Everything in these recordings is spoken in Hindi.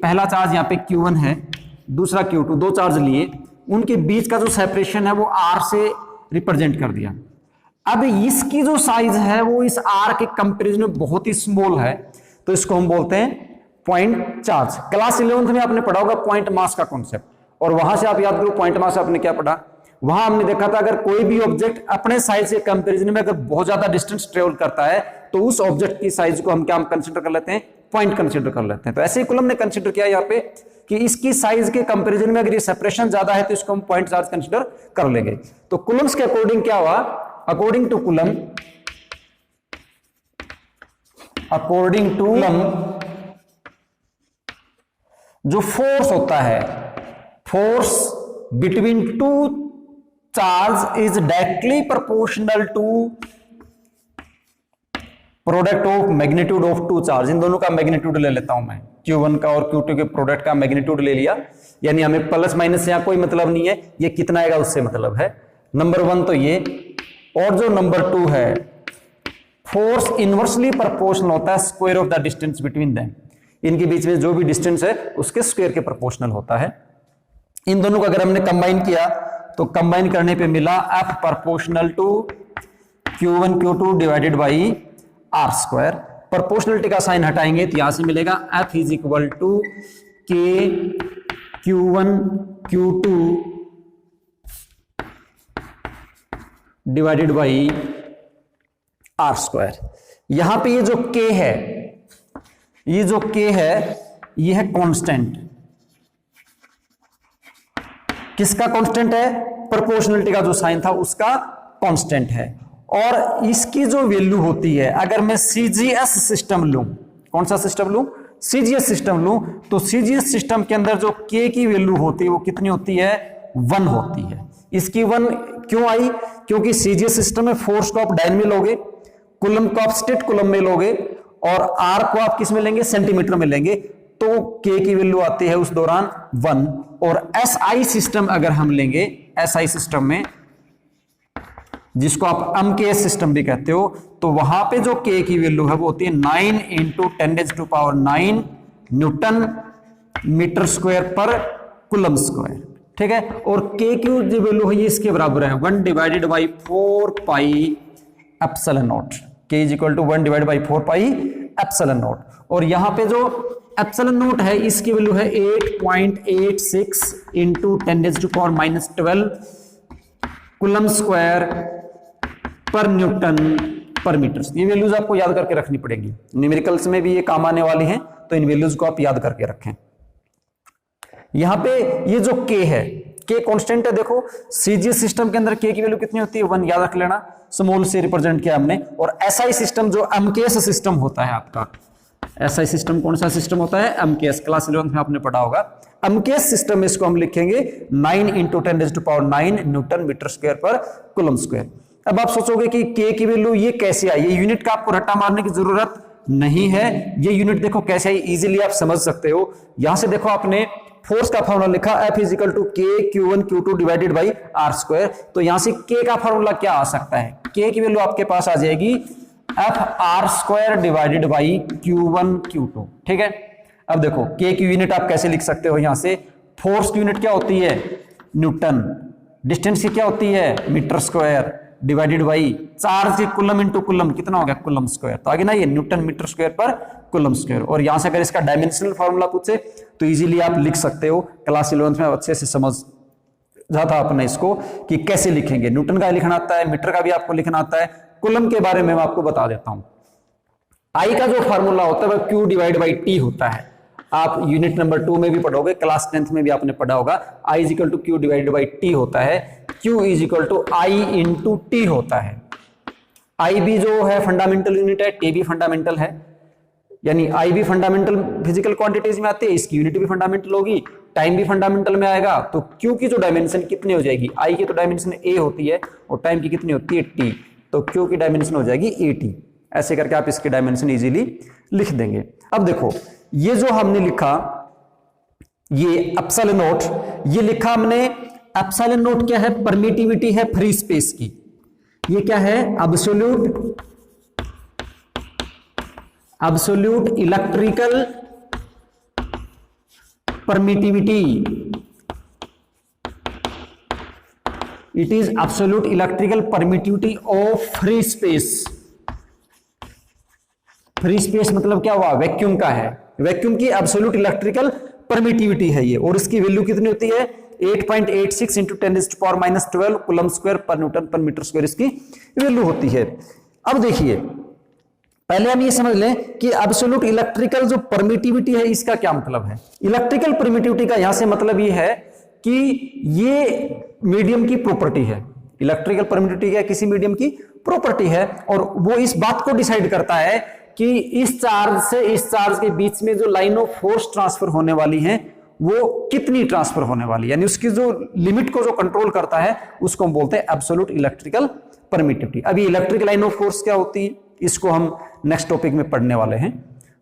पहला चार्ज यहाँ पे Q1 है, दूसरा Q2, दो चार्ज लिए, उनके बीच का जो सेपरेशन है वो R से रिप्रेजेंट कर दिया। अब इसकी जो साइज है वो इस R के कंपेरिजन में बहुत ही स्मॉल है, तो इसको हम बोलते हैं पॉइंट चार्ज। क्लास 11th में आपने पढ़ा होगा पॉइंट मास का कॉन्सेप्ट, और वहां से आप याद करो पॉइंट मास आपने क्या पढ़ा, वहां हमने देखा था अगर कोई भी ऑब्जेक्ट अपने साइज के कंपैरिजन में अगर बहुत ज्यादा डिस्टेंस ट्रेवल करता है तो उस ऑब्जेक्ट की साइज को हम क्या कंसीडर कर लेते हैं, पॉइंट कंसीडर कर लेते हैं। तो ऐसे ही कूलम ने कंसीडर किया यहाँ पे कि इसकी साइज के कंपैरिजन में अगर ये सेपरेशन ज्यादा है तो इसको हम पॉइंट चार्ज कंसीडर कर लेंगे। तो कूलम्स के अकॉर्डिंग क्या हुआ, अकॉर्डिंग टू कूलम जो फोर्स होता है, force between two charge is directly proportional to product of magnitude of two charge. इन दोनों का मैग्नीट्यूड ले लेता हूं मैं, Q1 का और Q2 के प्रोडक्ट का मैग्नीट्यूड ले लिया, यानी हमें प्लस माइनस से यहां कोई मतलब नहीं है, ये कितना आएगा उससे मतलब है। नंबर 1 तो ये, और जो नंबर 2 है, फोर्स इनवर्सली प्रोपोर्शनल होता है square of the distance between them, इनके बीच में जो भी डिस्टेंस है उसके स्क्वायर के प्रोपोर्शनल होता है। इन दोनों को अगर हमने कंबाइन किया तो कंबाइन करने पे मिला F proportional to Q1 Q2 divided by R square. Proportionality का साइन हटाएंगे तो यहां से मिलेगा F is equal to K Q1 Q2 divided by R square. यहां पे ये जो K है, ये जो K है ये है कांस्टेंट। किसका कांस्टेंट है, प्रोपोर्शनलिटी का जो साइन था उसका कांस्टेंट है। और इसकी जो वैल्यू होती है, अगर मैं CGS सिस्टम लूं, कौन सा सिस्टम लूं, CGS सिस्टम लूं, तो CGS सिस्टम के अंदर जो K की वैल्यू होती है वो कितनी होती है, 1 होती है। इसकी 1 क्यों आई, क्योंकि CGS सिस्टम में फोर्स को आप डायन में लोगे, कूलम को आप स्टेट कूलम में लोगे, और R को आप किस में लेंगे, सेंटीमीटर में लेंगे, तो K की वैल्यू आती है उस दौरान 1। और SI सिस्टम अगर हम लेंगे, SI सिस्टम में जिसको आप MKS सिस्टम भी कहते हो, तो वहां पे जो K की वैल्यू है वो होती है 9 × 10⁹ न्यूटन मीटर स्क्वायर पर कूलम स्क्वायर, ठीक है। और K की जो वैल्यू है ये इसके बराबर है 1 divided by 4 pi epsilon naught. K is equal to 1 divided by 4 pi epsilon naught. और यहां पे जो एप्सिलॉन नॉट है इसकी वैल्यू है 8.86 × 10⁻12 कूलम स्क्वायर पर न्यूटन पर मीटर। ये वैल्यूज आपको याद करके रखनी पड़ेगी, न्यूमेरिकल्स में भी ये काम आने वाली हैं, तो इन वैल्यूज को आप याद करके रखें। यहां पे ये जो K है, K कांस्टेंट है। देखो CGS सिस्टम के अंदर K की वैल्यू कितनी होती है, 1, याद रख लेना, स्मॉल से रिप्रेजेंट किया हमने। और SI सिस्टम जो MKS सिस्टम होता है आपका, SI सिस्टम कौन सा सिस्टम होता है, MKS, क्लास 11th में आपने पढ़ा होगा। MKS सिस्टम में इसको हम लिखेंगे 9 × 10⁹ न्यूटन मीटर स्क्वायर पर कूलम स्क्वायर। अब आप सोचोगे कि K की वैल्यू ये कैसे आई, ये यूनिट का आपको रट्टा मारने की जरूरत नहीं है, ये यूनिट देखो कैसे आई, इजीली आप समझ सकते हो। यहां से देखो आपने फोर्स का फॉर्मूला लिखा F is equal to K Q1 Q2 divided by R square. तो यहां से K का फॉर्मूला क्या आ सकता है, K की वैल्यू आपके पास आ जाएगी F R square divided by Q1 Q2, ठीक है। अब देखो K की यूनिट आप कैसे लिख सकते हो, यहां से फोर्स की यूनिट क्या होती है, न्यूटन, डिस्टेंस की क्या होती है, metre square, divided by charge के कूलम इनटू कूलम, कितना हो गया, कूलम स्क्वायर। तो आगे ना ये न्यूटन मीटर स्क्वायर पर कूलम स्क्वायर। और यहां से अगर इसका डायमेंशनल फार्मूला पूछे तो इजीली आप लिख सकते हो, क्लास 11th में अच्छे से समझ जाता आपने इसको कि कैसे लिखेंगे। न्यूटन का लिखना आता है, मीटर का भी आपको लिखना आता है, कूलम के बारे में मैं आपको बता देता हूं। आई का जो फार्मूला होता है वह Q डिवाइड बाई T होता है। आप यूनिट नंबर 2 में भी पढ़ोगे, क्लास 10th में भी आपने पढ़ा होगा। I is equal to Q divided by T होता है, Q is equal to I into T होता है। I भी जो है फंडामेंटल यूनिट है, T भी फंडामेंटल है, यानी I भी फंडामेंटल फिजिकल क्वांटिटीज में आती है, इसकी यूनिट भी फंडामेंटल होगी, टाइम भी फंडामेंटल में आएगा। तो Q की जो डायमेंशन कितनी हो जाएगी, I की तो डायमेंशन A होती है और टाइम की कितनी होती है T, तो Q की डायमेंशन हो जाएगी AT। ऐसे करके आप इसकी डायमेंशन इजीली लिख देंगे। अब देखो ये जो हमने लिखा, ये एप्सिलॉन नॉट, ये लिखा हमने। एप्सिलॉन नॉट क्या है, परमिटिविटी है फ्री स्पेस की। ये क्या है, absolute electrical permittivity, it is absolute electrical permittivity of free space. Free space मतलब क्या हुआ, वैक्यूम का है, वैक्यूम की एब्सोल्यूट इलेक्ट्रिकल परमिटिविटी है ये, और इसकी वैल्यू कितनी होती है 8.86 इंटू 10⁻12 कूलम स्क्वायर पर न्यूटन पर मीटर स्क्वायर इसकी वैल्यू होती है। अब देखिए पहले हम ये समझ लें कि एब्सोल्यूट इलेक्ट्रिकल जो परमिटिविटी है इसका क्या मतलब है। इलेक्ट्रिकल परमिटिविटी का यहां से मतलब ये है कि ये मीडियम की प्रॉपर्टी है। इलेक्ट्रिकल परमिटिविटी क्या, किसी मीडियम की प्रॉपर्टी है, और वो इस बात को डिसाइड करता है कि इस चार्ज से इस चार्ज के बीच में जो लाइन ऑफ फोर्स ट्रांसफर होने वाली है वो कितनी ट्रांसफर होने वाली है, यानी उसकी जो लिमिट को जो कंट्रोल करता है उसको हम बोलते हैं एब्सोल्यूट इलेक्ट्रिकल परमिटिविटी। अभी इलेक्ट्रिक लाइन ऑफ फोर्स क्या होती है इसको हम नेक्स्ट टॉपिक में पढ़ने वाले हैं,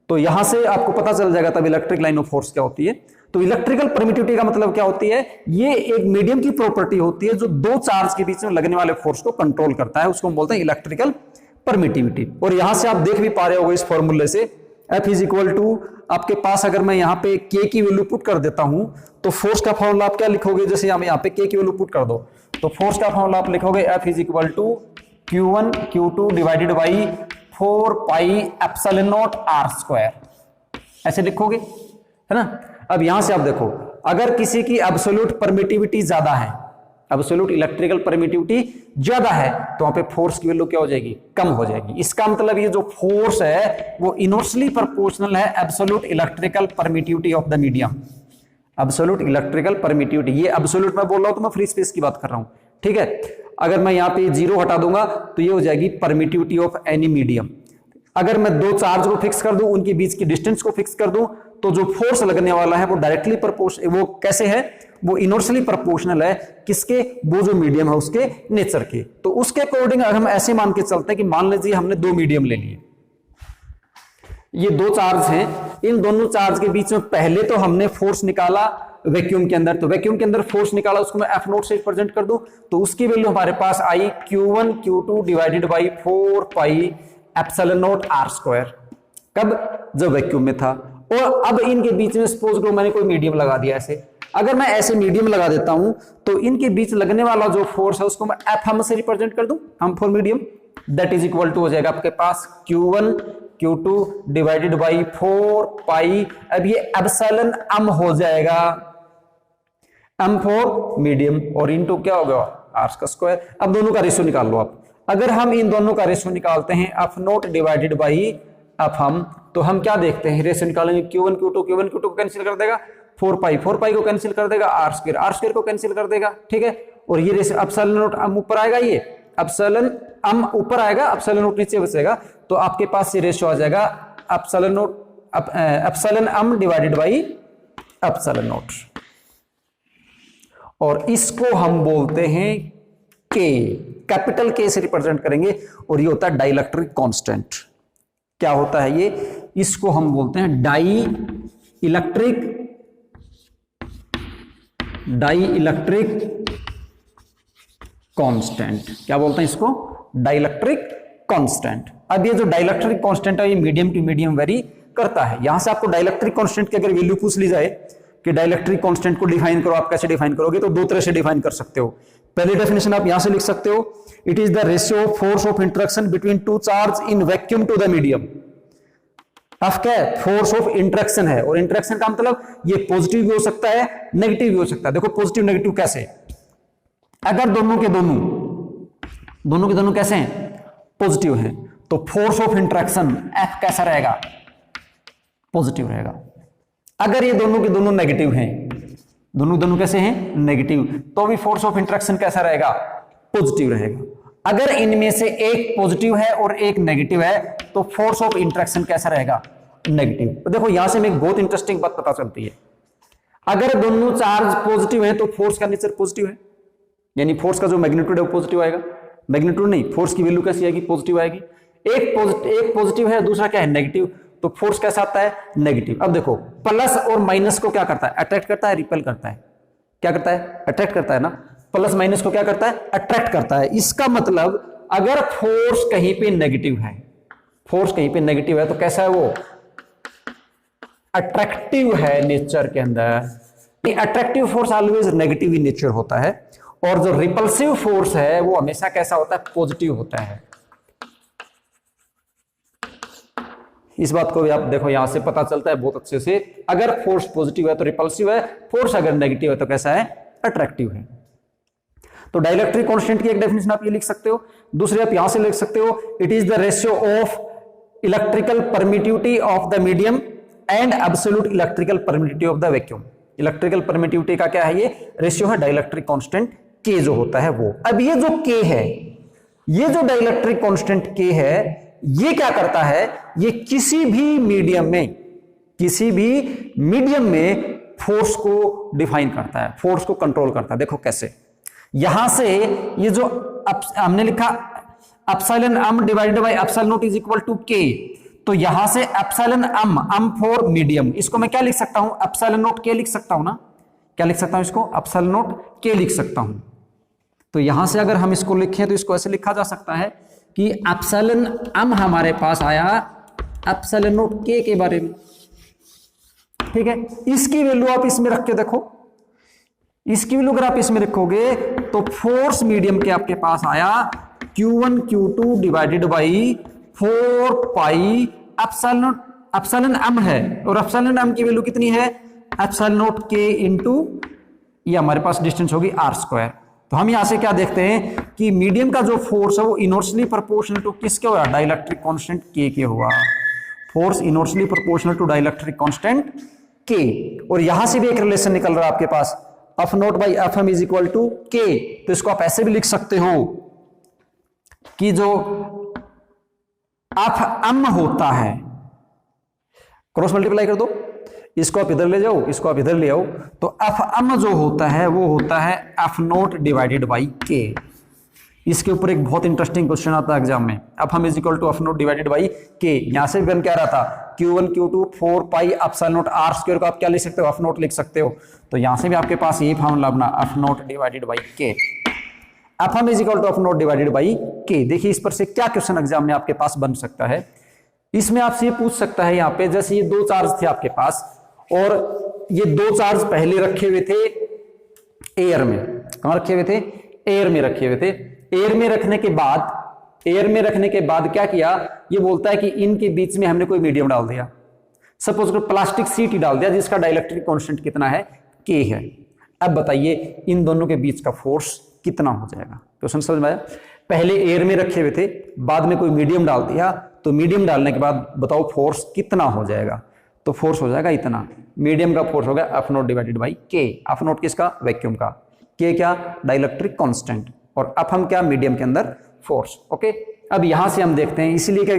तो यहां से आपको पता चल जाएगा तब इलेक्ट्रिक लाइन ऑफ फोर्स क्या होती है। तो इलेक्ट्रिकल परमिटिविटी का मतलब क्या होती है, ये एक मीडियम की प्रॉपर्टी होती है जो दो चार्ज के बीच में लगने वाले फोर्स को कंट्रोल करता है, उसको हम बोलते हैं इलेक्ट्रिकल परमिटिविटी। और यहां से आप देख भी पा रहे होगे इस फॉर्मूले से F इज इक्वल टू, आपके पास अगर मैं यहां पे K की वैल्यू पुट कर देता हूं तो फोर्स का फॉर्मूला आप क्या लिखोगे, जैसे यहां पे K की वैल्यू पुट कर दो तो फोर्स का फॉर्मूला आप लिखोगे F is equal to Q1 Q2 divided by 4 pi epsilon naught R square, ऐसे लिखोगे, है ना। अब यहां से आप देखो अगर किसी की एब्सोल्यूट परमिटिविटी ज्यादा है, एब्सोल्यूट इलेक्ट्रिकल परमिटिविटी ज्यादा है, तो वहां पे फोर्स की वैल्यू क्या हो जाएगी, कम हो जाएगी। इसका मतलब ये जो फोर्स है वो इनवर्सली प्रोपोर्शनल है absolute electrical permittivity of the medium. Absolute electrical permittivity, ये एब्सोल्यूट मैं बोल रहा हूं तो मैं फ्री स्पेस की बात कर रहा हूं, ठीक है। अगर मैं यहां पे 0 हटा दूंगा तो ये हो जाएगी परमिटिविटी ऑफ एनी मीडियम। अगर मैं दो चार्ज को फिक्स कर दूं, उनके बीच की डिस्टेंस को फिक्स कर दूं, तो जो फोर्स लगने वाला है वो डायरेक्टली प्रोपोर्शनल, वो कैसे है, वो इनवर्सली प्रोपोर्शनल है किसके, वो जो मीडियम है उसके नेचर के। तो उसके अकॉर्डिंग हम ऐसे मान के चलते हैं कि मान लीजिए हमने दो मीडियम ले लिए, ये दो चार्ज हैं, इन दोनों चार्ज के बीच में पहले तो हमने फोर्स निकाला वैक्यूम के अंदर, तो वैक्यूम के अंदर फोर्स निकाला, उसको मैं F नोट से रिप्रेजेंट कर दूं तो उसकी वैल्यू हमारे पास आई Q1 Q2 divided by 4 pi epsilon naught R square, कब, जब वैक्यूम में था। और अब इनके बीच में सपोज करो मैंने कोई मीडियम लगा दिया ऐसे, अगर मैं ऐसे मीडियम लगा देता हूं तो इनके बीच लगने वाला जो फोर्स है उसको मैं F हम से रिप्रेजेंट कर दूं, हम for medium, that is equal to हो जाएगा आपके पास Q1 Q2 डिवाइडेड बाई 4 पाई, अब ये एप्सिलॉन m हो जाएगा, m फॉर मीडियम, और इनटू क्या हो गया R का स्क्वायर। अब दोनों का रेशियो निकाल लो आप, अगर हम इन दोनों का रेशियो निकालते हैं F note divided by F हम, तो हम क्या देखते हैं, रेशियो निकालेंगे Q1 Q2 को कैंसिल कर देगा, 4 पाई को कैंसिल कर देगा, R स्क्वायर को कैंसिल कर देगा, ठीक है। और ये रेशियो एप्सिलॉन नॉट m ऊपर आएगा, ये एप्सिलॉन m ऊपर आएगा, एप्सिलॉन नॉट नीचे बचेगा, तो आपके पास ये रेशियो आ जाएगा epsilon m divided by epsilon naught, और इसको हम बोलते हैं K, कैपिटल K से रिप्रेजेंट करेंगे, डाई होता है डाइलेक्ट्रिक कांस्टेंट। क्या होता है ये, इसको हम बोलते हैं डाई इलेक्ट्रिक कांस्टेंट। क्या बोलते हैं इसको, डाइलेक्ट्रिक कांस्टेंट। अब ये जो डाइलेक्ट्रिक कांस्टेंट है ये मीडियम टू मीडियम वेरी करता है। यहां से आपको डाइलेक्ट्रिक कांस्टेंट की अगर वैल्यू पूछ ली जाए कि डाइलेक्ट्रिक कांस्टेंट को डिफाइन करो, आप कैसे डिफाइन करोगे, तो दो तरह से डिफाइन कर सकते हो। पहली डेफिनेशन आप यहां से लिख सकते हो, it is the ratio of force of interaction between two charge in vacuum to the medium. अब क्या है, फोर्स ऑफ इंटरेक्शन है, और इंटरेक्शन का मतलब ये पॉजिटिव भी हो सकता है नेगेटिव भी हो सकता है। देखो पॉजिटिव नेगेटिव कैसे, अगर दोनों के दोनों कैसे हैं, पॉजिटिव हैं, तो फोर्स ऑफ इंटरेक्शन F कैसा रहेगा, पॉजिटिव रहेगा। अगर ये दोनों के दोनों नेगेटिव हैं, दोनों कैसे हैं, नेगेटिव, तो भी फोर्स ऑफ इंटरेक्शन कैसा रहेगा, पॉजिटिव रहेगा। अगर इनमें से एक पॉजिटिव है और एक नेगेटिव है तो फोर्स ऑफ इंटरेक्शन कैसा रहेगा, नेगेटिव। तो देखो यहां से हमें एक बहुत इंटरेस्टिंग बात पता चलती है, अगर दोनों चार्ज पॉजिटिव है तो फोर्स का नेचर पॉजिटिव है, यानी फोर्स का जो मैग्नीट्यूड है वो पॉजिटिव आएगा, मैग्नीट्यूड नहीं, फोर्स की वैल्यू कैसी आएगी, पॉजिटिव आएगी। एक पॉजिटिव है, दूसरा क्या है, नेगेटिव, तो फोर्स कैसा आता है, नेगेटिव। अब देखो प्लस और माइनस को क्या करता है, अट्रैक्ट करता है, रिपेल करता है, क्या करता है, अट्रैक्ट करता है ना। प्लस माइनस को क्या करता है, अट्रैक्ट करता है। इसका मतलब अगर फोर्स कहीं पे नेगेटिव है, तो कैसा है वो, अट्रैक्टिव है नेचर के अंदर, attractive force always negative in nature होता है, और जो रिपल्सिव फोर्स है वो हमेशा कैसा होता है, पॉजिटिव होता है। इस बात को भी आप देखो, यहां से पता चलता है बहुत अच्छे से, अगर फोर्स पॉजिटिव है तो रिपल्सिव है, फोर्स अगर नेगेटिव है तो कैसा है, अट्रैक्टिव है। तो डाइलेक्ट्रिक कांस्टेंट की एक डेफिनेशन आप ये लिख सकते हो। दूसरी आप यहां से लिख सकते हो, it is the ratio of electrical permittivity of the medium and absolute electrical permittivity of the vacuum. Electrical permittivity का क्या है, ये रेशियो है डाइलेक्ट्रिक कांस्टेंट के जो होता है वो। अब ये जो के है, ये जो डाइलेक्ट्रिक कांस्टेंट के है, ये क्या करता है, ये किसी भी मीडियम में फोर्स को डिफाइन करता है, फोर्स को कंट्रोल करता है। देखो कैसे, यहां से ये जो हमने लिखा epsilon m divided by epsilon naught is equal to K, तो यहां से एप्सिलॉन m फॉर मीडियम, इसको मैं क्या लिख सकता हूं, एप्सिलॉन नॉट के लिख सकता हूं ना, क्या लिख सकता हूं इसको, एप्सिलॉन नॉट के लिख सकता हूं। तो यहां से अगर हम इसको लिखें तो इसको ऐसे लिखा जा सकता है कि एप्सिलॉन m हमारे पास आया एप्सिलॉन नॉट के बारे में, ठीक है। इसकी वैल्यू आप इसमें रख के देखो, इसकी वैल्यू अगर आप इसमें रखोगे तो फोर्स मीडियम के आपके पास आया Q1 Q2 divided by 4 pi epsilon m है, और एप्सिलॉन m की वैल्यू कितनी है, एप्सिलॉन नॉट के इंटू ये हमारे पास डिस्टेंस होगी r²। तो हम यहां से क्या देखते हैं कि मीडियम का जो फोर्स है वो इनवर्सली प्रोपोर्शनल टू किसके हुआ, डाइलेक्ट्रिक कांस्टेंट के हुआ। Force inversely proportional to dielectric constant के, और यहां से भी एक रिलेशन निकल रहा है आपके पास, F naught by F M is equal to K. तो इसको आप ऐसे भी लिख सकते हो कि जो एफ एम होता है, क्रॉस मल्टीप्लाई कर दो, इसको आप इधर ले जाओ, इसको आप इधर ले आओ, तो एफ एम जो होता है वो होता है एफ नॉट डिवाइडेड बाई के। इसके ऊपर एक बहुत इंटरेस्टिंग क्वेश्चन आता है एग्जाम में, F M is equal to F naught divided by K. यहां से बन क्या रहा था, Q1 Q2 4 pi epsilon not r² को आप क्या लिख सकते हो, एफ नॉट लिख सकते हो। तो यहां से भी आपके पास ये फॉर्मूला अपना F naught divided by K, F M is equal to F naught divided by K. देखिए इस पर से क्या क्वेश्चन एग्जाम में आपके पास बन सकता है। इसमें आपसे ये पूछ सकता है, यहाँ पे जैसे ये दो चार्ज थे आपके पास, और ये दो चार्ज पहले रखे हुए थे एयर में, कहां रखे हुए थे, एयर में रखे हुए थे। एयर में रखने के बाद क्या किया, ये बोलता है कि इनके बीच में हमने कोई मीडियम डाल दिया, सपोज प्लास्टिक सीट ही डाल दिया जिसका डाइलेक्ट्रिक कांस्टेंट कितना है, के है। अब बताइए इन दोनों के बीच का फोर्स कितना हो जाएगा। क्वेश्चन समझ में आया, पहले एयर में रखे हुए थे, बाद में कोई मीडियम डाल दिया, तो मीडियम डालने के बाद बताओ फोर्स कितना हो जाएगा। तो फोर्स हो जाएगा इतना, मीडियम का फोर्स होगा F naught divided by K. F not किसका, वैक्यूम का, के क्या, डाइलेक्ट्रिक कांस्टेंट, और एफ हम क्या, मीडियम के अंदर फोर्स। ओके, अब यहां से हम देखते हैं, इसलिए क्या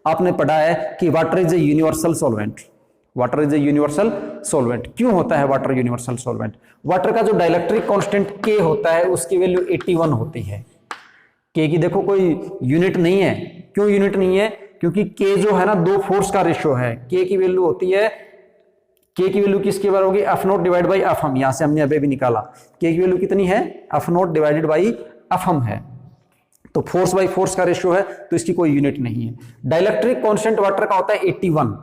आपने पढ़ा है कि water is a universal solvent. Water is a universal solvent. क्यों होता है वाटर यूनिवर्सल सॉल्वेंट? वाटर का जो डाइलेक्ट्रिक कांस्टेंट के होता है उसकी वैल्यू 81 होती है। के की देखो कोई यूनिट नहीं है। क्यों यूनिट नहीं है? क्योंकि के जो है ना दो फोर्स का रेशियो है। के की वैल्यू होती है, के की वैल्यू किसके बराबर होगी, F naught divide by F M. यहां से हमने अभी भी निकाला, के की वैल्यू कितनी है, F naught divided by F M है। तो फोर्स बाई फोर्स का रेशियो है, तो इसकी कोई यूनिट नहीं है। डाइलेक्ट्रिक कांस्टेंट वाटर का होता है 81।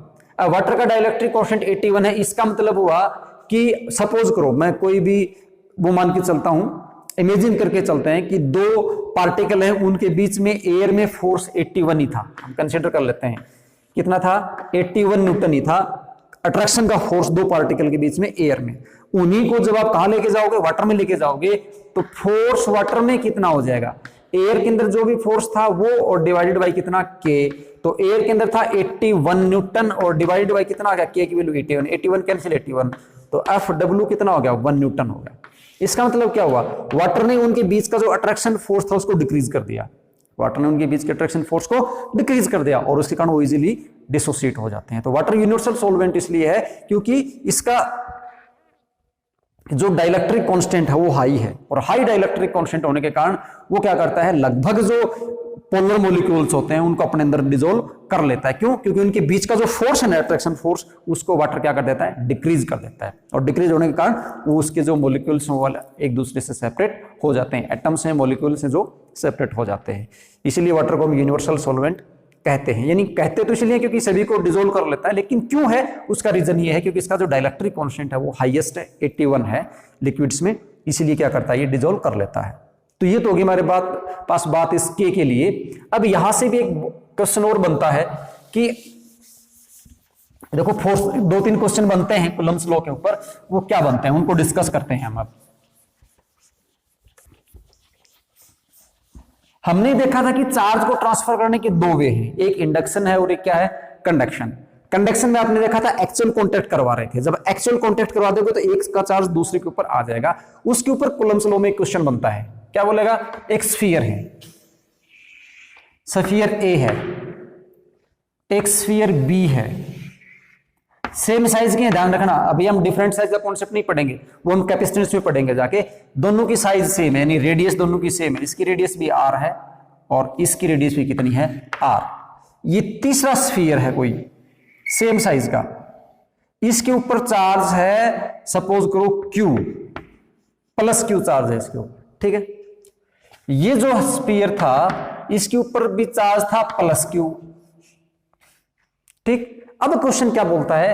वाटर का डाइलेक्ट्रिक कांस्टेंट 81 है। इसका मतलब हुआ कि सपोज करो मैं कोई भी वो मान के चलता हूं, इमेजिन करके चलते हैं कि दो पार्टिकल हैं, उनके बीच में एयर में फोर्स 81 ही था। हम कंसीडर कर लेते हैं कितना था, 81 न्यूटन ही था अट्रैक्शन का फोर्स दो पार्टिकल के बीच में एयर में। उन्हीं को जब आप कहां लेके जाओगे, वाटर में लेके जाओगे, तो फोर्स वाटर में कितना हो जाएगा, एयर के अंदर जो भी फोर्स था वो और डिवाइडेड बाई कितना, के। तो एयर के अंदर था 81 न्यूटन और डिवाइडेड बाई कितना आ गया, के की वैल्यू 81। 81 कैंसिल 81, तो एफ डब्ल्यू कितना हो गया, 1 न्यूटन हो गया। इसका मतलब क्या हुआ, वाटर ने उनके बीच का जो अट्रैक्शन फोर्स था उसको डिक्रीज कर दिया। वाटर ने उनके बीच के अट्रैक्शन फोर्स को डिक्रीज कर दिया और उसके कारण वो इजीली डिसोसिएट हो जाते हैं। तो वाटर यूनिवर्सल सॉल्वेंट इसलिए है क्योंकि इसका जो डाइलेक्ट्रिक कांस्टेंट है वो हाई है, और हाई डाइलेक्ट्रिक कांस्टेंट होने के कारण वो क्या करता है, लगभग जो पोलर मॉलिक्यूल्स होते हैं उनको अपने अंदर डिसॉल्व कर लेता है। क्यों? क्योंकि उनके बीच का जो फोर्स है ना, अट्रैक्शन फोर्स, उसको वाटर क्या कर देता है, डिक्रीज कर देता है। और डिक्रीज होने के कारण वो उसके जो मॉलिक्यूल्स हैं वो एक दूसरे से सेपरेट हो जाते हैं। एटम्स हैं, मॉलिक्यूल्स हैं जो सेपरेट हो जाते हैं। इसीलिए वाटर को हम यूनिवर्सल सॉल्वेंट कहते हैं। यानी कहते तो इसलिए क्योंकि सभी को डिसोल्व कर लेता है, लेकिन क्यों है उसका रीजन ये है क्योंकि इसका जो डाइलेक्ट्रिक कांस्टेंट है वो हाईएस्ट है, 81 है लिक्विड्स में, इसीलिए क्या करता है ये डिसोल्व कर लेता है। तो ये तो होगी हमारे पास बात इस K के लिए। अब यहां से भी एक क्वेश्चन और बनता है कि देखो फोर्स, 2-3 क्वेश्चन बनते हैं कूलम्ब्स लॉ के ऊपर, वो क्या बनते हैं उनको डिस्कस करते हैं हम। अब हमने देखा था कि चार्ज को ट्रांसफर करने के 2 वे हैं, एक इंडक्शन है और एक क्या है, कंडक्शन। कंडक्शन में आपने देखा था एक्चुअल कांटेक्ट करवा रहे थे, जब एक्चुअल कांटेक्ट करवा दोगे तो एक का चार्ज दूसरे के ऊपर आ जाएगा। उसके ऊपर कूलम्ब्स लॉ में एक क्वेश्चन बनता है, क्या बोलेगा, एक स्फीयर है, स्फीयर ए है, एक स्फीयर बी है, सेम साइज के, ध्यान रखना अभी हम डिफरेंट साइज का कॉन्सेप्ट नहीं पढ़ेंगे, वो हम कैपेसिटेंस में पढ़ेंगे जाके। दोनों की साइज सेम है, यानी रेडियस दोनों की सेम है, इसकी रेडियस भी r है और इसकी रेडियस भी कितनी है, r। ये तीसरा स्फीयर है कोई सेम साइज का, इसके ऊपर चार्ज है सपोज करो q, प्लस q चार्ज है इसके ऊपर, ठीक है। ये जो स्फीयर था इसके ऊपर भी चार्ज था प्लस q, ठीक। अब क्वेश्चन क्या बोलता है,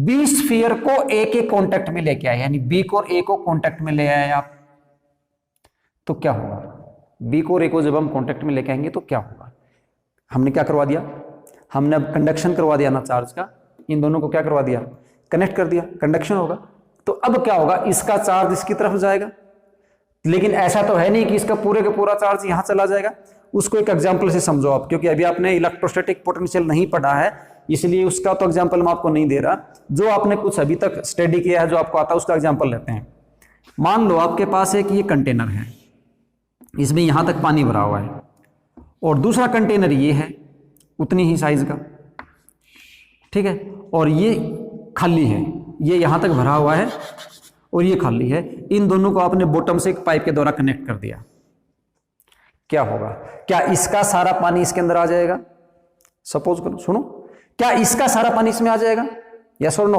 बी स्फीयर को ए के कांटेक्ट में लेके आए, यानी बी को और ए को कांटेक्ट में ले आए आप, तो क्या होगा, बी को और ए को जब हम कांटेक्ट में लेके आएंगे तो क्या होगा। हमने क्या करवा दिया, हमने अब कंडक्शन करवा दिया ना चार्ज का, इन दोनों को क्या करवा दिया, कनेक्ट कर दिया, कंडक्शन होगा। तो अब क्या होगा, इसका चार्ज इसकी तरफ जाएगा, लेकिन ऐसा तो है नहीं कि इसका पूरे का पूरा चार्ज यहां चला जाएगा। उसको एक एग्जांपल से समझो आप, क्योंकि अभी आपने इलेक्ट्रोस्टैटिक पोटेंशियल नहीं पढ़ा है, इसलिए उसका तो एग्जांपल मैं आपको नहीं दे रहा। जो आपने कुछ अभी तक स्टडी किया है, जो आपको आता है, उसका एग्जांपल लेते हैं। मान लो आपके पास एक ये कंटेनर है, इसमें यहां तक पानी भरा हुआ है, और दूसरा कंटेनर ये है उतनी ही साइज का, ठीक है, और ये खाली है, ये यहां तक भरा हुआ है और ये खाली है। इन दोनों को आपने बॉटम से एक पाइप के द्वारा कनेक्ट कर दिया, क्या होगा, क्या इसका सारा पानी इसके अंदर आ जाएगा, सपोज करो, सुनो, क्या इसका सारा पानी इसमें आ जाएगा, यस और नो।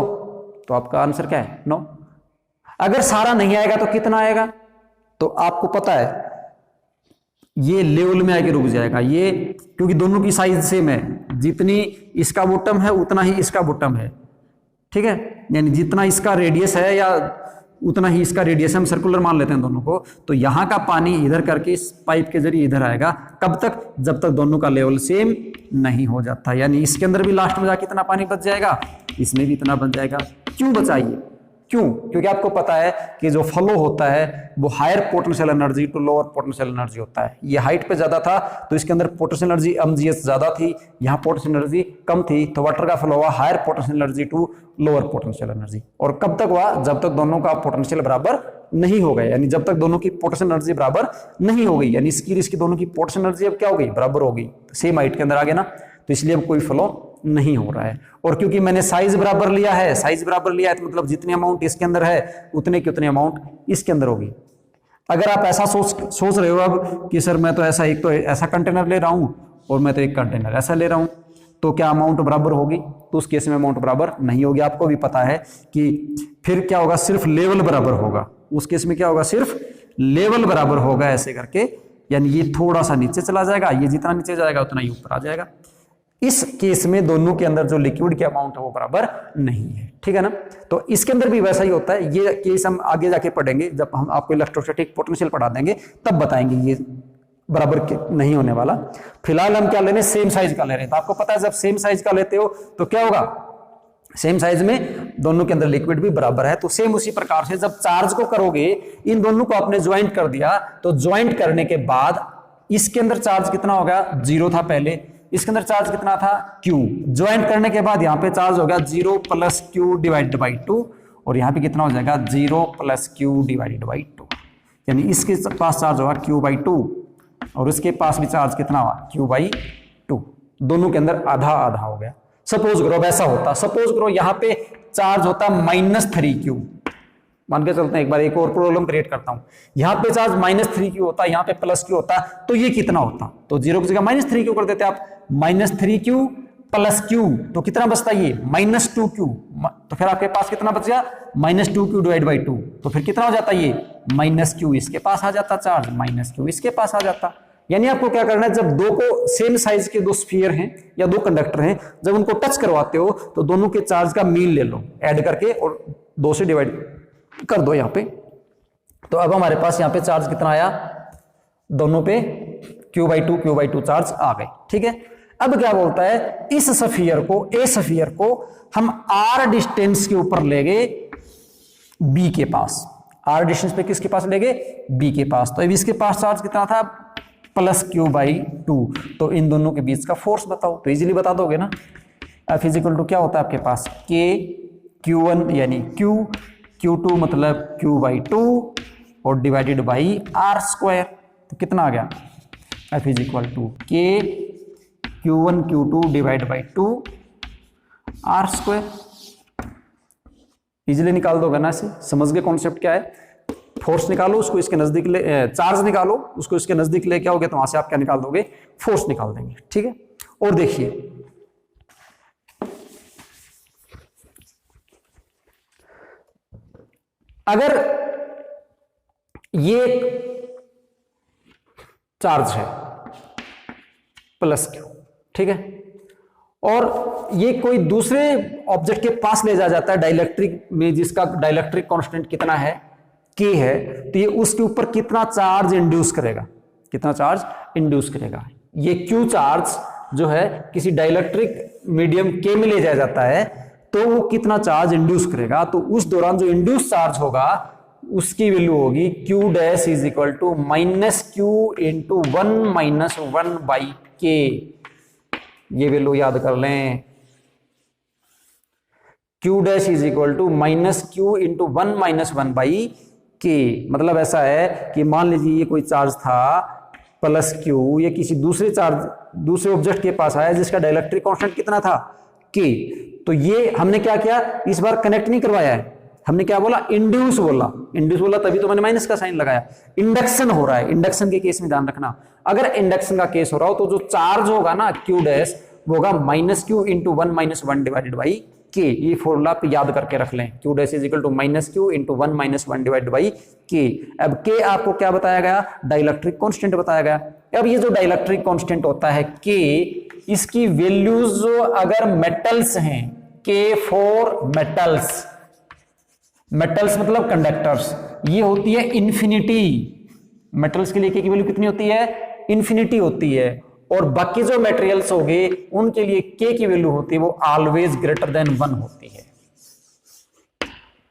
तो आपका आंसर क्या है, नो। अगर सारा नहीं आएगा तो कितना आएगा, तो आपको पता है ये लेवल में आके रुक जाएगा ये, क्योंकि दोनों की साइज सेम है, जितनी इसका बॉटम है उतना ही इसका बॉटम है, ठीक है, यानी जितना इसका रेडियस है या उतना ही इसका रेडियस, हम सर्कुलर मान लेते हैं दोनों को। तो यहां का पानी इधर करके इस पाइप के जरिए इधर आएगा, कब तक, जब तक दोनों का लेवल सेम नहीं हो जाता। यानी इसके अंदर भी लास्ट में जाके इतना पानी बच जाएगा, इसमें भी इतना बच जाएगा। क्यों बचाइए, क्यों, क्योंकि आपको पता है कि जो फ्लो होता है वो higher potential energy to lower potential energy होता है। ये हाइट पे ज्यादा था तो इसके अंदर पोटेंशियल एनर्जी mgs ज्यादा थी, यहाँ पोटेंशियल एनर्जी कम थी, तो वाटर का फ्लो हुआ higher potential energy to lower potential energy. और कब तक हुआ, जब तक दोनों का पोटेंशियल बराबर नहीं हो गया, यानी जब तक दोनों की पोटेंशियल एनर्जी बराबर नहीं हो गई, यानी इसकी दोनों की पोटेंशियल एनर्जी अब क्या हो गई, बराबर हो गई, सेम हाइट के अंदर आ गया ना, तो इसलिए अब कोई फ्लो नहीं हो रहा है। और क्योंकि मैंने साइज बराबर लिया है, साइज बराबर लिया है तो मतलब जितनी अमाउंट इसके अंदर है उतने की उतनी अमाउंट इसके अंदर होगी। अगर आप ऐसा सोच रहे हो अब कि सर मैं तो ऐसा एक तो ऐसा कंटेनर ले रहा हूं और मैं तो एक कंटेनर ऐसा ले रहा हूं, तो क्या अमाउंट बराबर होगी, तो उस केस में अमाउंट बराबर नहीं होगी। आपको भी पता है कि फिर क्या होगा, सिर्फ लेवल बराबर होगा, उस केस में क्या होगा, सिर्फ लेवल बराबर होगा ऐसे करके, यानी ये थोड़ा सा नीचे चला जाएगा, ये जितना नीचे जाएगा उतना ही ऊपर आ जाएगा। इस केस में दोनों के अंदर जो लिक्विड की अमाउंट है वो बराबर नहीं है, ठीक है ना। तो इसके अंदर भी वैसा ही होता है, ये केस हम आगे जाके पढ़ेंगे, जब हम आपको इलेक्ट्रोस्टैटिक पोटेंशियल पढ़ा देंगे तब बताएंगे ये बराबर नहीं होने वाला। फिलहाल हम क्या ले रहे हैं, सेम साइज का ले रहे हैं। तो आपको पता है जब सेम साइज का लेते हो तो क्या होगा, सेम साइज में दोनों के अंदर लिक्विड भी बराबर है। तो सेम उसी प्रकार से जब चार्ज को करोगे, इन दोनों को आपने ज्वाइंट कर दिया, तो ज्वाइंट करने के बाद इसके अंदर चार्ज कितना होगा, 0 था पहले, इसके अंदर चार्ज कितना था, Q। ज्वाइंट करने के बाद यहाँ पे चार्ज होगा 0 + Q डिवाइडेड बाई 2, और यहाँ पे कितना हो जाएगा 0 + Q डिवाइडेड बाई 2, यानी इसके पास चार्ज होगा Q/2 और इसके पास भी चार्ज कितना हुआ, Q/2। दोनों के अंदर आधा आधा हो गया। सपोज करो वैसा होता, सपोज करो यहाँ पे चार्ज होता -3Q, मान के चलते हैं, एक बार एक और प्रॉब्लम क्रिएट करता हूं, यहाँ पे चार्ज -3Q होता, यहाँ पे +Q होता, तो ये कितना होता, तो 0 की जगह -3Q कर देते आप, -3Q + Q, तो कितना बचता ये -2Q, तो फिर आपके पास कितना बच गया, -2Q डिवाइड बाई 2, तो फिर कितना हो जाता ये -Q, इसके पास आ जाता चार्ज, -Q इसके पास आ जाता, यानी आपको क्या करना है, जब दो को सेम साइज के दो स्फीयर हैं या दो कंडक्टर हैं, जब उनको टच करवाते हो तो दोनों के चार्ज का मीन ले लो ऐड करके और 2 से डिवाइड कर दो यहाँ पे। तो अब हमारे पास यहाँ पे चार्ज कितना आया, दोनों पे Q/2 चार्ज आ गए। ठीक है, अब क्या बोलता है, इस स्फीयर को, ए स्फीयर को हम r डिस्टेंस के ऊपर ले गए B के पास, r डिस्टेंस पे किसके पास ले गए, B के पास। तो अब इसके पास चार्ज कितना था, +Q/2। तो इन दोनों के बीच का फोर्स बताओ, तो इजीली बता दोगे ना। F = क्या होता है आपके पास, K Q1 यानी Q2 मतलब Q/2 और डिवाइडेड बाई r²। तो कितना आ गया, F = K Q1 Q2 divide by 2 r²। Easily निकाल दोगे ना, ऐसे समझ गए कॉन्सेप्ट क्या है। फोर्स निकालो, उसको इसके नजदीक ले, चार्ज निकालो, उसको इसके नजदीक लेके आओगे तो वहां से आप क्या निकाल दोगे, फोर्स निकाल देंगे। ठीक है, और देखिए अगर ये चार्ज है +Q, ठीक है, और ये कोई दूसरे ऑब्जेक्ट के पास ले जाता है डाइलेक्ट्रिक में, जिसका डाइलेक्ट्रिक कांस्टेंट कितना है, K है, तो ये उसके ऊपर कितना चार्ज इंड्यूस करेगा, कितना चार्ज इंड्यूस करेगा। ये Q चार्ज जो है किसी डाइलेक्ट्रिक मीडियम K में ले जाया जाता है, तो वो कितना चार्ज इंड्यूस करेगा। तो उस दौरान जो इंड्यूस चार्ज होगा उसकी वैल्यू होगी Q' = -Q × 1 - 1/K। ये वैल्यू याद कर लें, Q' = -Q × 1 - 1/K। मतलब ऐसा है कि मान लीजिए ये कोई चार्ज था +Q, ये किसी दूसरे ऑब्जेक्ट के पास आया जिसका डाइलेक्ट्रिक कांस्टेंट कितना था, K। तो ये हमने क्या किया, इस बार कनेक्ट नहीं करवाया है, हमने क्या बोला, इंड्यूस बोला। इंड्यूस बोला तभी तो मैंने माइनस का साइन लगाया। इंडक्शन हो रहा है, इंडक्शन के केस में ध्यान रखना, अगर इंडक्शन का केस हो रहा हो तो जो चार्ज होगा ना Q' वो होगा -Q × 1 - 1/K। ये फॉर्मूला आप याद करके रख लें, Q' = -Q × 1 - 1/K। अब K आपको क्या बताया गया, डाइलेक्ट्रिक कांस्टेंट बताया गया। अब ये जो डाइलेक्ट्रिक कांस्टेंट होता है K, इसकी वैल्यूज जो अगर मेटल्स हैं, K फॉर मेटल्स, मेटल्स मतलब कंडक्टर्स, ये होती है इन्फिनिटी। मेटल्स के लिए K की वैल्यू कितनी होती है, इन्फिनिटी होती है। और बाकी जो मटेरियल्स हो गए उनके लिए K की वैल्यू होती है वो ऑलवेज >1 होती है।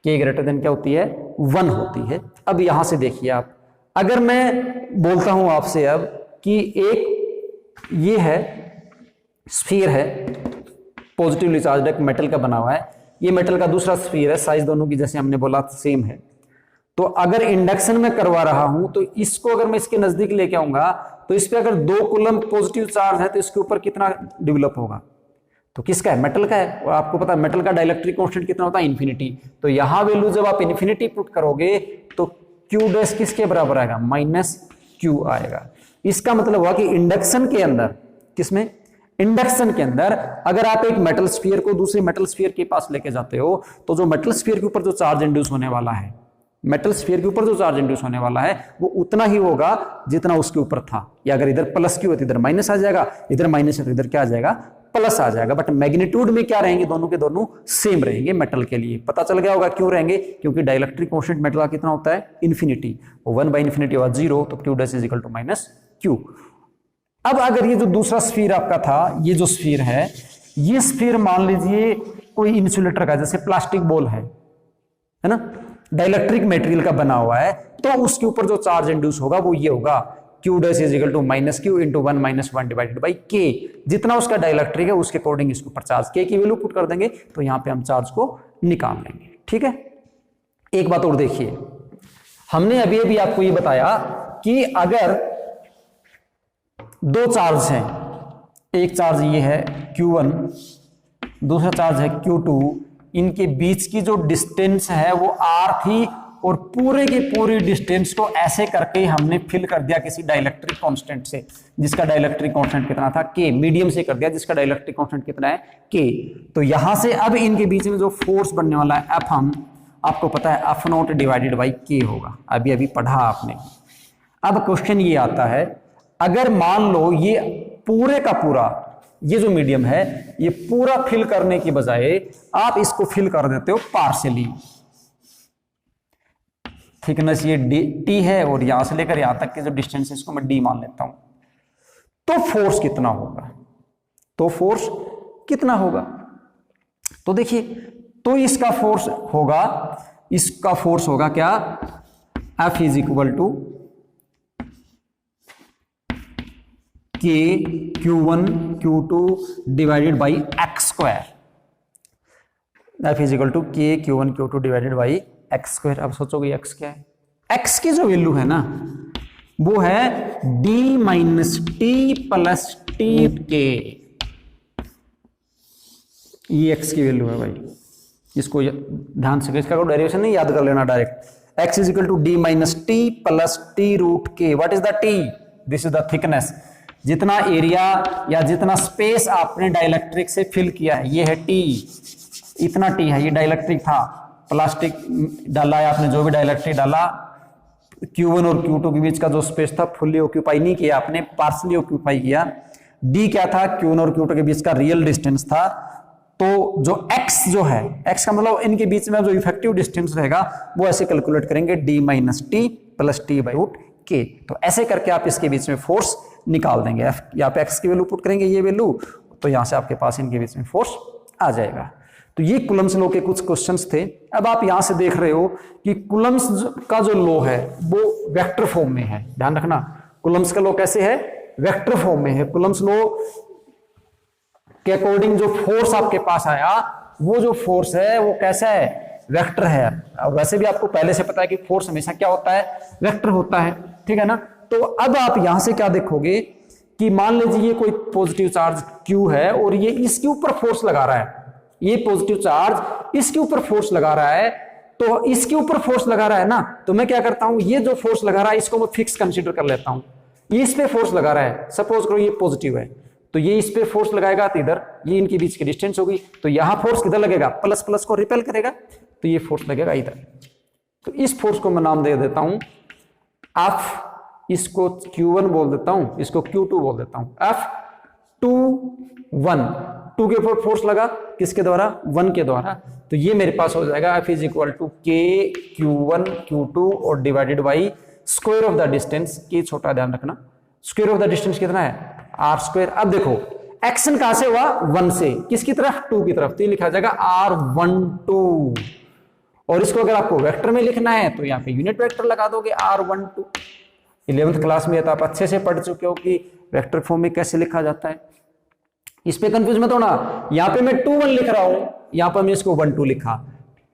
K > क्या होती है, 1 होती है। अब यहां से देखिए आप, अगर मैं बोलता हूं आपसे अब कि एक ये है स्फीयर है, पॉजिटिवली चार्ज एक मेटल का बना हुआ है, ये मेटल का दूसरा स्फीयर है, साइज दोनों की जैसे हमने बोला सेम है। तो अगर इंडक्शन में करवा रहा हूं तो इसको अगर मैं इसके नजदीक लेके आऊंगा तो इस पे अगर 2 कूलम पॉजिटिव चार्ज है तो इसके ऊपर कितना डेवलप होगा, तो किसका है, मेटल का है। और आपको पता है मेटल का डाइलेक्ट्रिक कांस्टेंट कितना होता है, इन्फिनिटी। तो यहां वैल्यू जब आप इन्फिनिटी पुट करोगे तो Q' किसके बराबर आएगा, -Q आएगा। इसका मतलब हुआ कि इंडक्शन के अंदर, किसमें, इंडक्शन के अंदर अगर आप एक मेटल स्फीयर को दूसरे मेटल स्फीयर के पास लेके जाते हो तो जो मेटल स्फीयर के ऊपर जो चार्ज इंड्यूस होने वाला है, मेटल स्फीयर के ऊपर जो चार्ज इंड्यूस होने वाला है वो उतना ही होगा जितना उसके ऊपर था। या अगर इधर +Q है तो इधर माइनस आ जाएगा, इधर माइनस है तो इधर क्या आ जाएगा, प्लस आ जाएगा। बट मैग्नीट्यूड में क्या रहेंगे, दोनों के दोनों सेम रहेंगे। मेटल के लिए पता चल गया होगा क्यों रहेंगे, क्योंकि डाइलेक्ट्रिक कांस्टेंट मेटल का कितना होता है, इन्फिनिटी। 1/∞ हुआ 0, तो Q' = -Q। अब अगर ये जो दूसरा स्फीयर आपका था, ये जो स्फीयर है, ये स्फीयर मान लीजिए कोई इंसुलेटर का, जैसे प्लास्टिक बॉल है ना, डाइलेक्ट्रिक मटेरियल का बना हुआ है, तो उसके ऊपर जो चार्ज इंड्यूस होगा वो ये होगा, Q' = -Q × 1 - 1/K। जितना उसका डाइलेक्ट्रिक है उसके अकॉर्डिंग इसके ऊपर चार्ज K की वैल्यू पुट कर देंगे, तो यहां पे हम चार्ज को निकाल लेंगे। ठीक है, एक बात और देखिए, हमने अभी अभी आपको ये बताया कि अगर 2 चार्ज हैं, एक चार्ज ये है Q1, दूसरा चार्ज है Q2, इनके बीच की जो डिस्टेंस है वो R थी, और पूरे की पूरी डिस्टेंस को ऐसे करके हमने फिल कर दिया किसी डाइलेक्ट्रिक कांस्टेंट से, जिसका डाइलेक्ट्रिक कांस्टेंट कितना था, K। मीडियम से कर दिया जिसका डाइलेक्ट्रिक कांस्टेंट कितना है, K। तो यहां से अब इनके बीच में जो फोर्स बनने वाला है F, हम आपको पता है F0 / K होगा, अभी अभी पढ़ा आपने। अब क्वेश्चन ये आता है, अगर मान लो ये पूरे का पूरा ये जो मीडियम है ये पूरा फिल करने की बजाय आप इसको फिल कर देते हो पार्शियली, थिकनेस ये टी है और यहां से लेकर यहां तक के जो डिस्टेंस है इसको मैं डी मान लेता हूं, तो फोर्स कितना होगा, तो फोर्स कितना होगा, तो देखिए तो इसका फोर्स होगा क्या, F is equal to K Q1 Q2 divided by X square, F is equal to K Q1 Q2 divided by X square. अब सोचोगे एक्स क्या है, एक्स की जो वैल्यू है ना वो है D minus T plus T के, ये एक्स की वैल्यू है भाई, इसको ध्यान से, इसका कोई डेरिवेशन नहीं याद कर लेना direct, x is equal to D minus T plus T root K. What is the T, this is the thickness, जितना एरिया या जितना स्पेस आपने डाइलेक्ट्रिक से फिल किया है ये है टी, इतना टी है, ये डाइलेक्ट्रिक था, प्लास्टिक डाला है आपने, जो भी डाइलेक्ट्रिक डाला, Q1 और Q2 के बीच का जो स्पेस था फुल्ली ऑक्यूपाई नहीं किया आपने, पार्शली ऑक्यूपाई किया। D क्या था, Q1 और Q2 के बीच का रियल डिस्टेंस था, तो जो x जो है, x का मतलब इनके बीच में जो इफेक्टिव डिस्टेंस रहेगा वो ऐसे कैलकुलेट करेंगे d minus T plus T by root के, तो ऐसे करके आप इसके बीच में फोर्स निकाल देंगे। F यहाँ पे x की वैल्यू पुट करेंगे, ये वैल्यू, तो यहाँ से आपके पास इनके बीच में फोर्स आ जाएगा। तो ये कूलम्स लॉ के कुछ क्वेश्चंस थे। अब आप यहां से देख रहे हो कि कूलम्स का जो लॉ है वो वेक्टर फॉर्म में है, ध्यान रखना, कूलम्स का लॉ कैसे है, वेक्टर फॉर्म में है। कूलम्स लॉ के अकॉर्डिंग जो फोर्स आपके पास आया वो जो फोर्स है वो कैसा है, वेक्टर है। और वैसे भी आपको पहले से पता है कि फोर्स हमेशा क्या होता है, वेक्टर होता है, ठीक है ना। तो अब आप यहां से क्या देखोगे कि मान लीजिए ये कोई पॉजिटिव चार्ज Q है और ये इसके ऊपर फोर्स लगा रहा है, ये पॉजिटिव चार्ज इसके ऊपर फोर्स लगा रहा है, तो इसके ऊपर फोर्स लगा रहा है ना, तो मैं क्या करता हूं, ये जो फोर्स लगा रहा है इसको मैं फिक्स कंसीडर कर लेता हूं, ये इस पे फोर्स लगा रहा है, सपोज करो ये पॉजिटिव है, तो ये इस पे फोर्स लगाएगा, तो इधर ये इनके बीच की डिस्टेंस होगी, तो यहां फोर्स किधर लगेगा, प्लस प्लस को रिपेल करेगा, तो ये फोर्स लगेगा इधर। तो इस फोर्स को मैं नाम दे देता हूं F, इसको Q1 बोल देता हूं, इसको Q2 बोल देता हूं, F21, 2 के ऊपर फोर्स लगा किसके द्वारा, 1 के द्वारा, तो ये मेरे पास हो जाएगा F is equal to K Q1 Q2 और divided by square of the distance, के छोटा ध्यान रखना, स्क्वायर ऑफ द डिस्टेंस कितना है आर स्क्वायर। अब देखो एक्शन कहां से हुआ, 1 से, किसकी तरफ, 2 की तरफ, तो ये लिखा जाएगा R12, और इसको अगर आपको वेक्टर में लिखना है तो यहाँ पे यूनिट वेक्टर लगा दोगे R12। 11th क्लास में तो आप अच्छे से पढ़ चुके हो कि वेक्टर फॉर्म में कैसे लिखा जाता है, इस पे कंफ्यूज मत होना। यहां पे मैं 2-1 लिख रहा हूं, यहां पर मैं इसको 1-2 लिखा,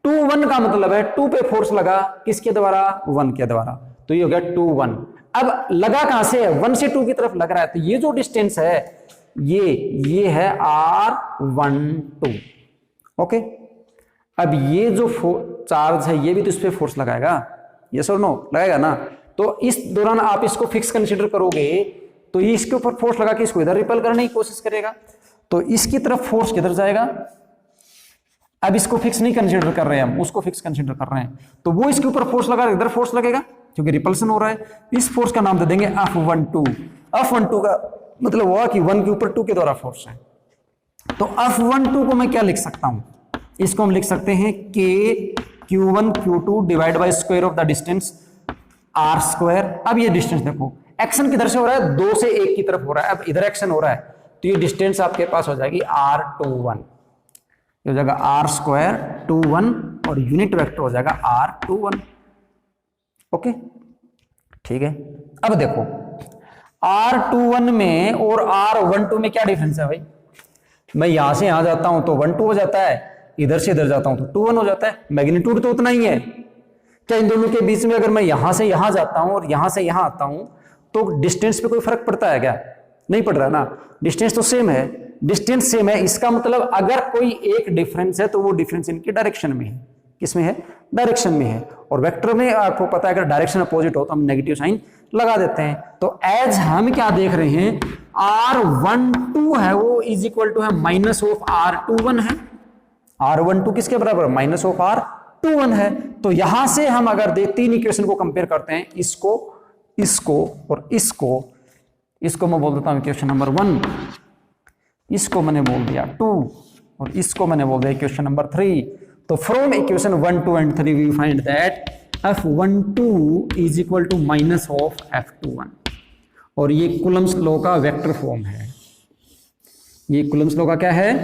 2-1 का मतलब है 2 पे फोर्स लगा किसके द्वारा, 1 के द्वारा, तो ये हो गया 2-1। अब लगा कहां से, 1 से 2 की तरफ लग रहा है, तो ये जो डिस्टेंस है ये है R12, ओके। अब ये जो चार्ज है ये भी तो इस पे फोर्स लगाएगा, यस और नो, लगाएगा ना, तो इस दौरान आप इसको फिक्स कंसीडर करोगे, तो ये इसके ऊपर फोर्स लगा के इसको इधर रिपेल करने की कोशिश करेगा, तो इसकी तरफ फोर्स किधर जाएगा, अब इसको फिक्स नहीं कंसीडर कर रहे हैं हम, उसको फिक्स कंसीडर कर रहे हैं, तो वो इसके ऊपर फोर्स लगा, इधर फोर्स लगेगा क्योंकि रिपल्सन हो रहा है, इस फोर्स का नाम दे देंगे F12। F12 का मतलब हुआ कि 1 के ऊपर 2 के द्वारा फोर्स है, तो F12 को मैं क्या लिख सकता हूं, इसको हम लिख सकते हैं K Q1 Q2 divide by square of the distance R square. अब ये डिस्टेंस देखो, एक्शन किधर से हो रहा है, 2 से 1 की तरफ हो रहा है, अब इधर एक्शन हो रहा है, तो ये डिस्टेंस आपके पास हो जाएगी R21, ये हो जाएगा R स्क्वायर 21 और यूनिट वेक्टर हो जाएगा R21, ओके, ठीक है। अब देखो R21 में और R12 में क्या डिफरेंस है भाई, मैं यहां से यहां जाता हूं तो 1-2 हो जाता है, इधर से इधर जाता हूं तो 2-1 हो जाता है, मैग्नीट्यूड तो उतना ही है। क्या इन दोनों के बीच में अगर मैं यहां से यहां जाता हूं और यहां से यहां आता हूं तो डिस्टेंस पे कोई फर्क पड़ता है क्या, नहीं पड़ रहा ना, डिस्टेंस तो सेम है, डिस्टेंस सेम है, इसका मतलब अगर कोई एक डिफरेंस है तो वो डिफरेंस इनकी डायरेक्शन में है, किसमें है, डायरेक्शन में है। और वेक्टर में आपको पता है अगर डायरेक्शन अपोजिट हो तो हम नेगेटिव साइन लगा देते हैं। तो एज हम क्या देख रहे हैं, R12 है वो इज इक्वल टू है माइनस ऑफ R21 है, R12 किसके बराबर, माइनस ऑफ R21 है। तो यहां से हम अगर तीन इक्वेशन को कंपेयर करते हैं, इसको, इसको और इसको, इसको मैं बोल देता हूं इक्वेशन नंबर 1, इसको मैंने बोल दिया 2 और इसको मैंने बोल दिया इक्वेशन नंबर 3। तो from equation 1, 2 and 3 we find that F12 is equal to minus of F21 और ये कूलम्स लॉ का वेक्टर फॉर्म है। ये कूलम्स लॉ का क्या है?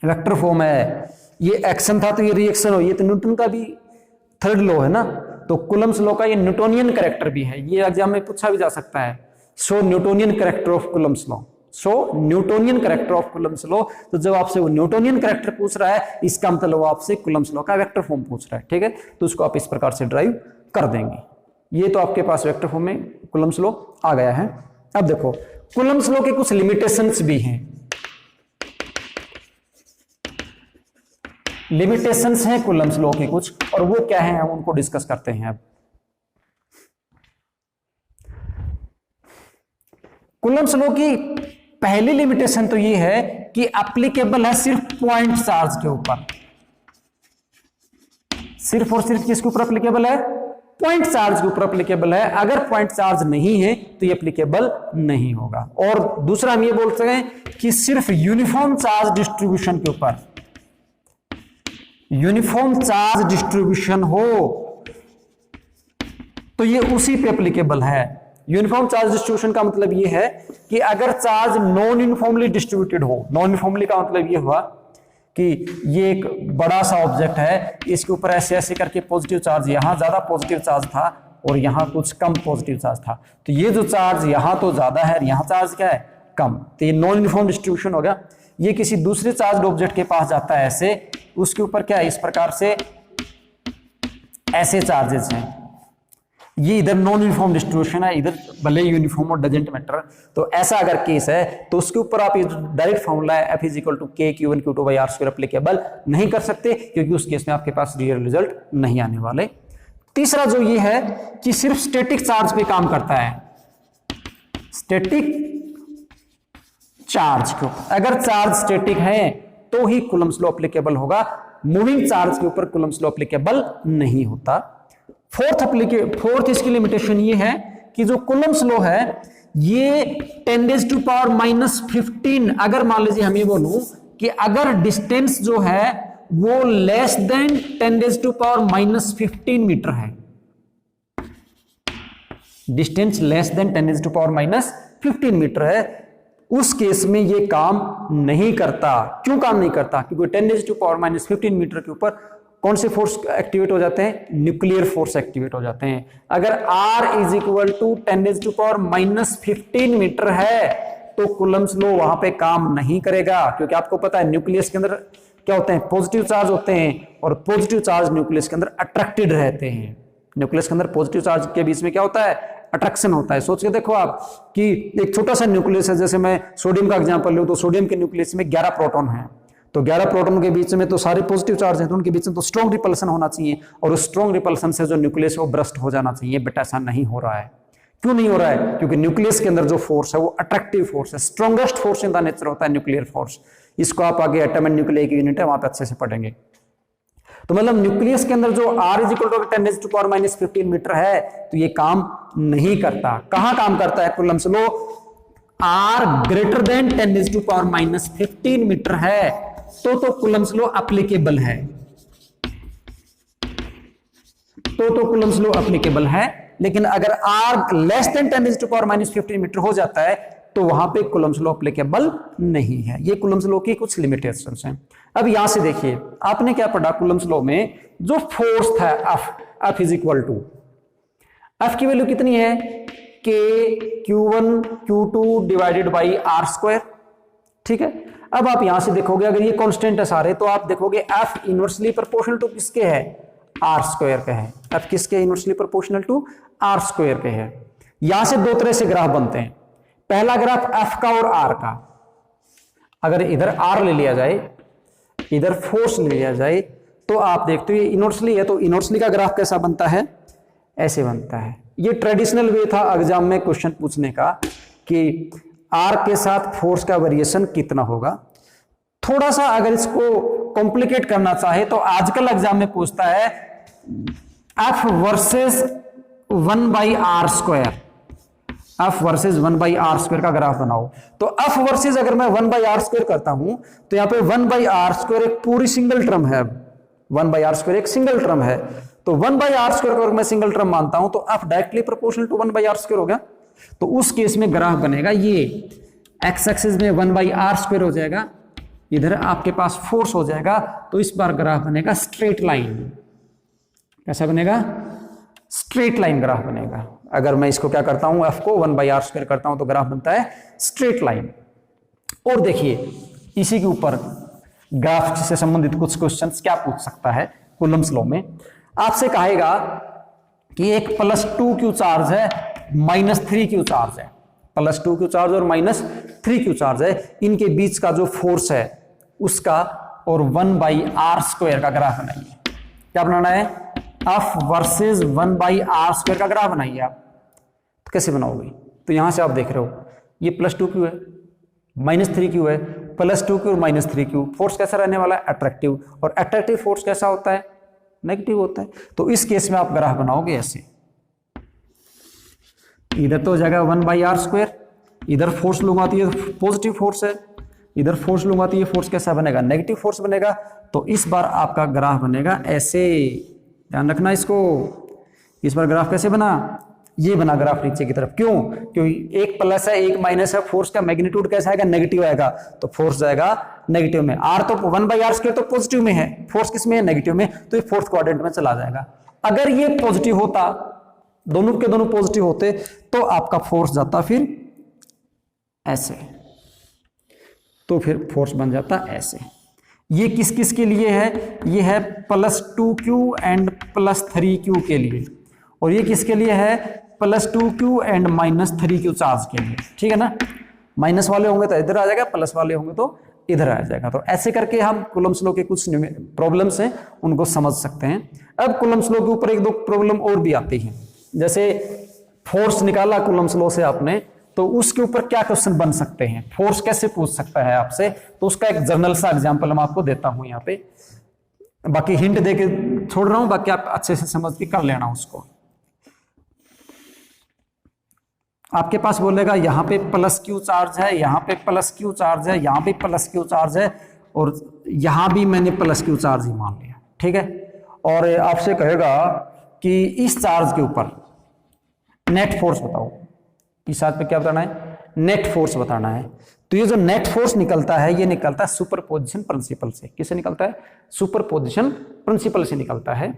वेक्टर फॉर्म है। ये एक्शन था तो ये रिएक्शन हो, ये तो न्यूटन का भी थर्ड लॉ है ना, तो कूलम्स लॉ का ये न्यूटोनियन कैरेक्टर भी है। ये एग्जाम में पूछा भी जा सकता है, so Newtonian character of Coulomb's law, so Newtonian character of Coulomb's law. तो जब आपसे वो न्यूटोनियन कैरेक्टर पूछ रहा है, इसका मतलब वो आपसे कूलम्स लॉ का वेक्टर फॉर्म पूछ रहा है, ठीक है। तो उसको आप इस प्रकार से ड्राइव कर देंगे। ये तो आपके पास वेक्टर फॉर्म में कूलम्स लॉ आ गया है। अब देखो कूलम्स लॉ के कुछ लिमिटेशंस भी हैं, लिमिटेशंस हैं कूलम्स लॉ के कुछ, और वो क्या है हम उनको डिस्कस करते हैं। अब कूलम्स लॉ की पहली लिमिटेशन तो ये है कि एप्लीकेबल है सिर्फ पॉइंट चार्ज के ऊपर, सिर्फ और सिर्फ किसके ऊपर एप्लीकेबल है? पॉइंट चार्ज के ऊपर एप्लीकेबल है। अगर पॉइंट चार्ज नहीं है तो ये एप्लीकेबल नहीं होगा। और दूसरा हम ये बोल सकते हैं कि सिर्फ यूनिफॉर्म चार्ज डिस्ट्रीब्यूशन के ऊपर, यूनिफॉर्म चार्ज डिस्ट्रीब्यूशन हो तो ये उसी पे एप्लीकेबल है। यूनिफॉर्म चार्ज डिस्ट्रीब्यूशन का मतलब ये है कि अगर चार्ज नॉन यूनिफॉर्मली डिस्ट्रीब्यूटेड हो, नॉन यूनिफॉर्मली का मतलब ये हुआ कि ये एक बड़ा सा ऑब्जेक्ट है, इसके ऊपर ऐसे ऐसे करके पॉजिटिव चार्ज, यहां ज्यादा पॉजिटिव चार्ज था और यहां कुछ कम पॉजिटिव चार्ज था, तो ये जो चार्ज यहां तो ज्यादा है, यहां चार्ज क्या है? कम, तो ये नॉन यूनिफॉर्म डिस्ट्रीब्यूशन हो गया। ये किसी दूसरे चार्ज ऑब्जेक्ट के पास जाता है ऐसे, उसके ऊपर क्या है? इस प्रकार से ऐसे चार्जेस हैं, ये इधर नॉन यूनिफॉर्म डिस्ट्रीब्यूशन है, इधर भले यूनिफॉर्म और डजेंट मैटर। तो ऐसा अगर केस है तो उसके ऊपर आप डायरेक्ट फॉर्मूला है F is equal to K Q1 Q2 by R² applicable नहीं कर सकते, क्योंकि उस केस में आपके पास रियल रिजल्ट नहीं आने वाले। तीसरा जो ये है कि सिर्फ स्टैटिक चार्ज पे काम करता है, स्टैटिक चार्ज को, अगर चार्ज स्टैटिक है तो ही कूलम्स लॉ एप्लीकेबल होगा, मूविंग चार्ज के ऊपर कूलम्स लॉ एप्लीकेबल नहीं होता। फोर्थ इसकी लिमिटेशन ये है कि जो कूलम्स लॉ है ये 10⁻⁻15, अगर मान लीजिए हम ये बोलूं कि अगर डिस्टेंस जो है वो लेस देन 10⁻⁻15 मीटर है, डिस्टेंस लेस देन 10⁻⁻15 मीटर है, उस केस में ये काम नहीं करता। क्यों काम नहीं करता? क्योंकि 10⁻⁻15 मीटर के ऊपर कौन से फोर्स एक्टिवेट हो जाते हैं? न्यूक्लियर फोर्स एक्टिवेट हो जाते हैं। अगर R is equal to 10⁻⁻15 metre है तो कूलम्स लॉ वहां पे काम नहीं करेगा, क्योंकि आपको पता है न्यूक्लियस के अंदर क्या होते हैं? पॉजिटिव चार्ज होते हैं, और पॉजिटिव चार्ज न्यूक्लियस के अंदर अट्रैक्टेड रहते हैं। न्यूक्लियस के अंदर पॉजिटिव चार्ज के बीच में क्या होता है? अट्रैक्शन होता है। सोच के देखो आप कि एक छोटा सा न्यूक्लियस है, जैसे मैं सोडियम का एग्जांपल लूं तो सोडियम के न्यूक्लियस में 11 प्रोटॉन है, तो 11 प्रोटॉन के बीच में तो सारे पॉजिटिव चार्ज हैं, तो उनके बीच में तो स्ट्रॉन्ग रिपल्सन होना चाहिए, और उस स्ट्रॉन्ग रिपल्सन से जो न्यूक्लियस है वो ब्रस्ट हो जाना चाहिए, बट ऐसा नहीं हो रहा है। क्यों नहीं हो रहा है? क्योंकि न्यूक्लियस के अंदर जो फोर्स है वो अट्रैक्टिव फोर्स है, strongest force in the nature होता है न्यूक्लियर फोर्स। इसको आप आगे एटम एंड न्यूक्लियर की यूनिट है वहां पे अच्छे से पढ़ेंगे। तो मतलब न्यूक्लियस के अंदर जो R is equal to 10⁻⁻15 metre है तो ये काम नहीं करता। कहां काम करता है? Coulomb's law R greater than 10⁻⁻15 metre है तो कूलम्स लॉ एप्लीकेबल है, तो कूलम्स लॉ एप्लीकेबल है। लेकिन अगर R लेस देन 10⁻⁻15 मीटर हो जाता है तो वहां पे कूलम्स लॉ एप्लीकेबल नहीं है। ये कूलम्स लॉ की कुछ लिमिटेशंस हैं। अब यहां से देखिए आपने क्या पढ़ा कूलम्स लॉ में? जो फोर्स था F is equal to, F की वैल्यू कितनी है? K Q1 Q2 divided by R², ठीक है। अब आप यहां से देखोगे अगर ये कांस्टेंट है सारे, तो आप देखोगे F इनवर्सली प्रोपोर्शनल टू किसके है? R² के है। F किसके इनवर्सली प्रोपोर्शनल टू? R² के है। यहां से दो तरह से ग्राफ बनते हैं। पहला ग्राफ F का और R का, अगर इधर R ले लिया जाए, इधर फोर्स ले लिया जाए, तो आप देखते हो ये इनवर्सली है, तो इनवर्सली का ग्राफ कैसा बनता है? ऐसे बनता है। ये ट्रेडिशनल वे था एग्जाम में क्वेश्चन पूछने का कि R के साथ फोर्स का वेरिएशन कितना होगा। थोड़ा सा अगर इसको कॉम्प्लिकेट करना चाहे तो आजकल एग्जाम में पूछता है F versus 1/R²। F versus 1/r² का ग्राफ बनाओ। तो एफ वर्सेज अगर मैं 1/r² करता हूं तो यहाँ पे 1/r² एक पूरी सिंगल टर्म है, 1/r² एक सिंगल टर्म है, तो 1/r² को अगर मैं सिंगल टर्म मानता हूं तो F directly proportional to 1/r² हो गया। तो उस केस में ग्राफ बनेगा ये एक्स एक्सिस में 1/r² हो जाएगा, इधर आपके पास फोर्स हो जाएगा, तो इस बार ग्राफ बनेगा स्ट्रेट लाइन। कैसा बनेगा? स्ट्रेट लाइन ग्राफ बनेगा। अगर मैं इसको क्या करता हूं, एफ को 1/r² करता हूं तो ग्राफ बनता है स्ट्रेट लाइन। और देखिए इसी के ऊपर ग्राफ से संबंधित कुछ क्वेश्चंस क्या पूछ सकता है कूलम्स लॉ में। आपसे कहेगा कि एक +2q चार्ज है, -3q चार्ज है, +2q चार्ज और -3q चार्ज है, इनके बीच का जो फोर्स है उसका और 1/r² का ग्राफ बनाइए। क्या बनाना है? एफ वर्सेज 1/r² का ग्राफ बनाइए आप। तो कैसे बनाओगे? तो यहां से आप देख रहे हो ये +2q है, -3q है, +2q और -3q, फोर्स कैसा रहने वाला है? अट्रैक्टिव। और अट्रैक्टिव फोर्स कैसा होता है? नेगेटिव होता है। तो इस केस में आप ग्राफ बनाओगे ऐसे, इधर तो हो जाएगा 1/r², इधर फोर्स लूंगा तो ये पॉजिटिव फोर्स है, इधर फोर्स लूंगा तो ये फोर्स कैसा बनेगा? नेगेटिव फोर्स बनेगा। तो इस बार आपका ग्राफ बनेगा ऐसे, ध्यान रखना इसको। इस बार ग्राफ कैसे बना? ये बना ग्राफ नीचे की तरफ। क्यों? क्योंकि एक प्लस है एक माइनस है, फोर्स का मैग्नीट्यूड कैसा आएगा? नेगेटिव आएगा, तो फोर्स जाएगा नेगेटिव में। आर तो 1/r² तो पॉजिटिव में है, फोर्स किस में है? नेगेटिव में, तो ये फोर्थ क्वाड्रेंट में चला जाएगा। अगर ये पॉजिटिव होता, दोनों के दोनों पॉजिटिव होते, तो आपका फोर्स जाता फिर ऐसे, तो फिर फोर्स बन जाता ऐसे। ये किस किस के लिए है? ये है +2q एंड +3q के लिए, और ये किसके लिए है? +2q एंड -3q चार्ज के लिए। ठीक है ना? माइनस वाले होंगे तो इधर आ जाएगा, प्लस वाले होंगे तो इधर आ जाएगा। तो ऐसे करके हम कूलम्स लॉ के कुछ प्रॉब्लम्स हैं उनको समझ सकते हैं। अब कूलम्स लॉ के ऊपर एक दो प्रॉब्लम और भी आती हैं, जैसे फोर्स निकाला कूलम्स लॉ से आपने, तो उसके ऊपर क्या क्वेश्चन बन सकते हैं, फोर्स कैसे पूछ सकता है आपसे, तो उसका एक जर्नल सा एग्जांपल मैं आपको देता हूं यहाँ पे। बाकी हिंट देके छोड़ रहा हूं, बाकी आप अच्छे से समझ के कर लेना उसको। आपके पास बोलेगा यहाँ पे +q चार्ज है, यहाँ पे +q चार्ज है, यहाँ पे +q चार्ज है, और यहाँ भी मैंने +q चार्ज ही मान लिया। ठीक है? और आपसे कहेगा कि इस चार्ज के ऊपर नेट फोर्स बताओ। इस चार्ज पे क्या बताना है? नेट फोर्स बताना है। तो ये जो नेट फोर्स निकलता है, ये निकलता है सुपरपोजिशन प्रिंसिपल से। किससे निकलता है? सुपरपोजिशन प्रिंसिपल से निकलता है।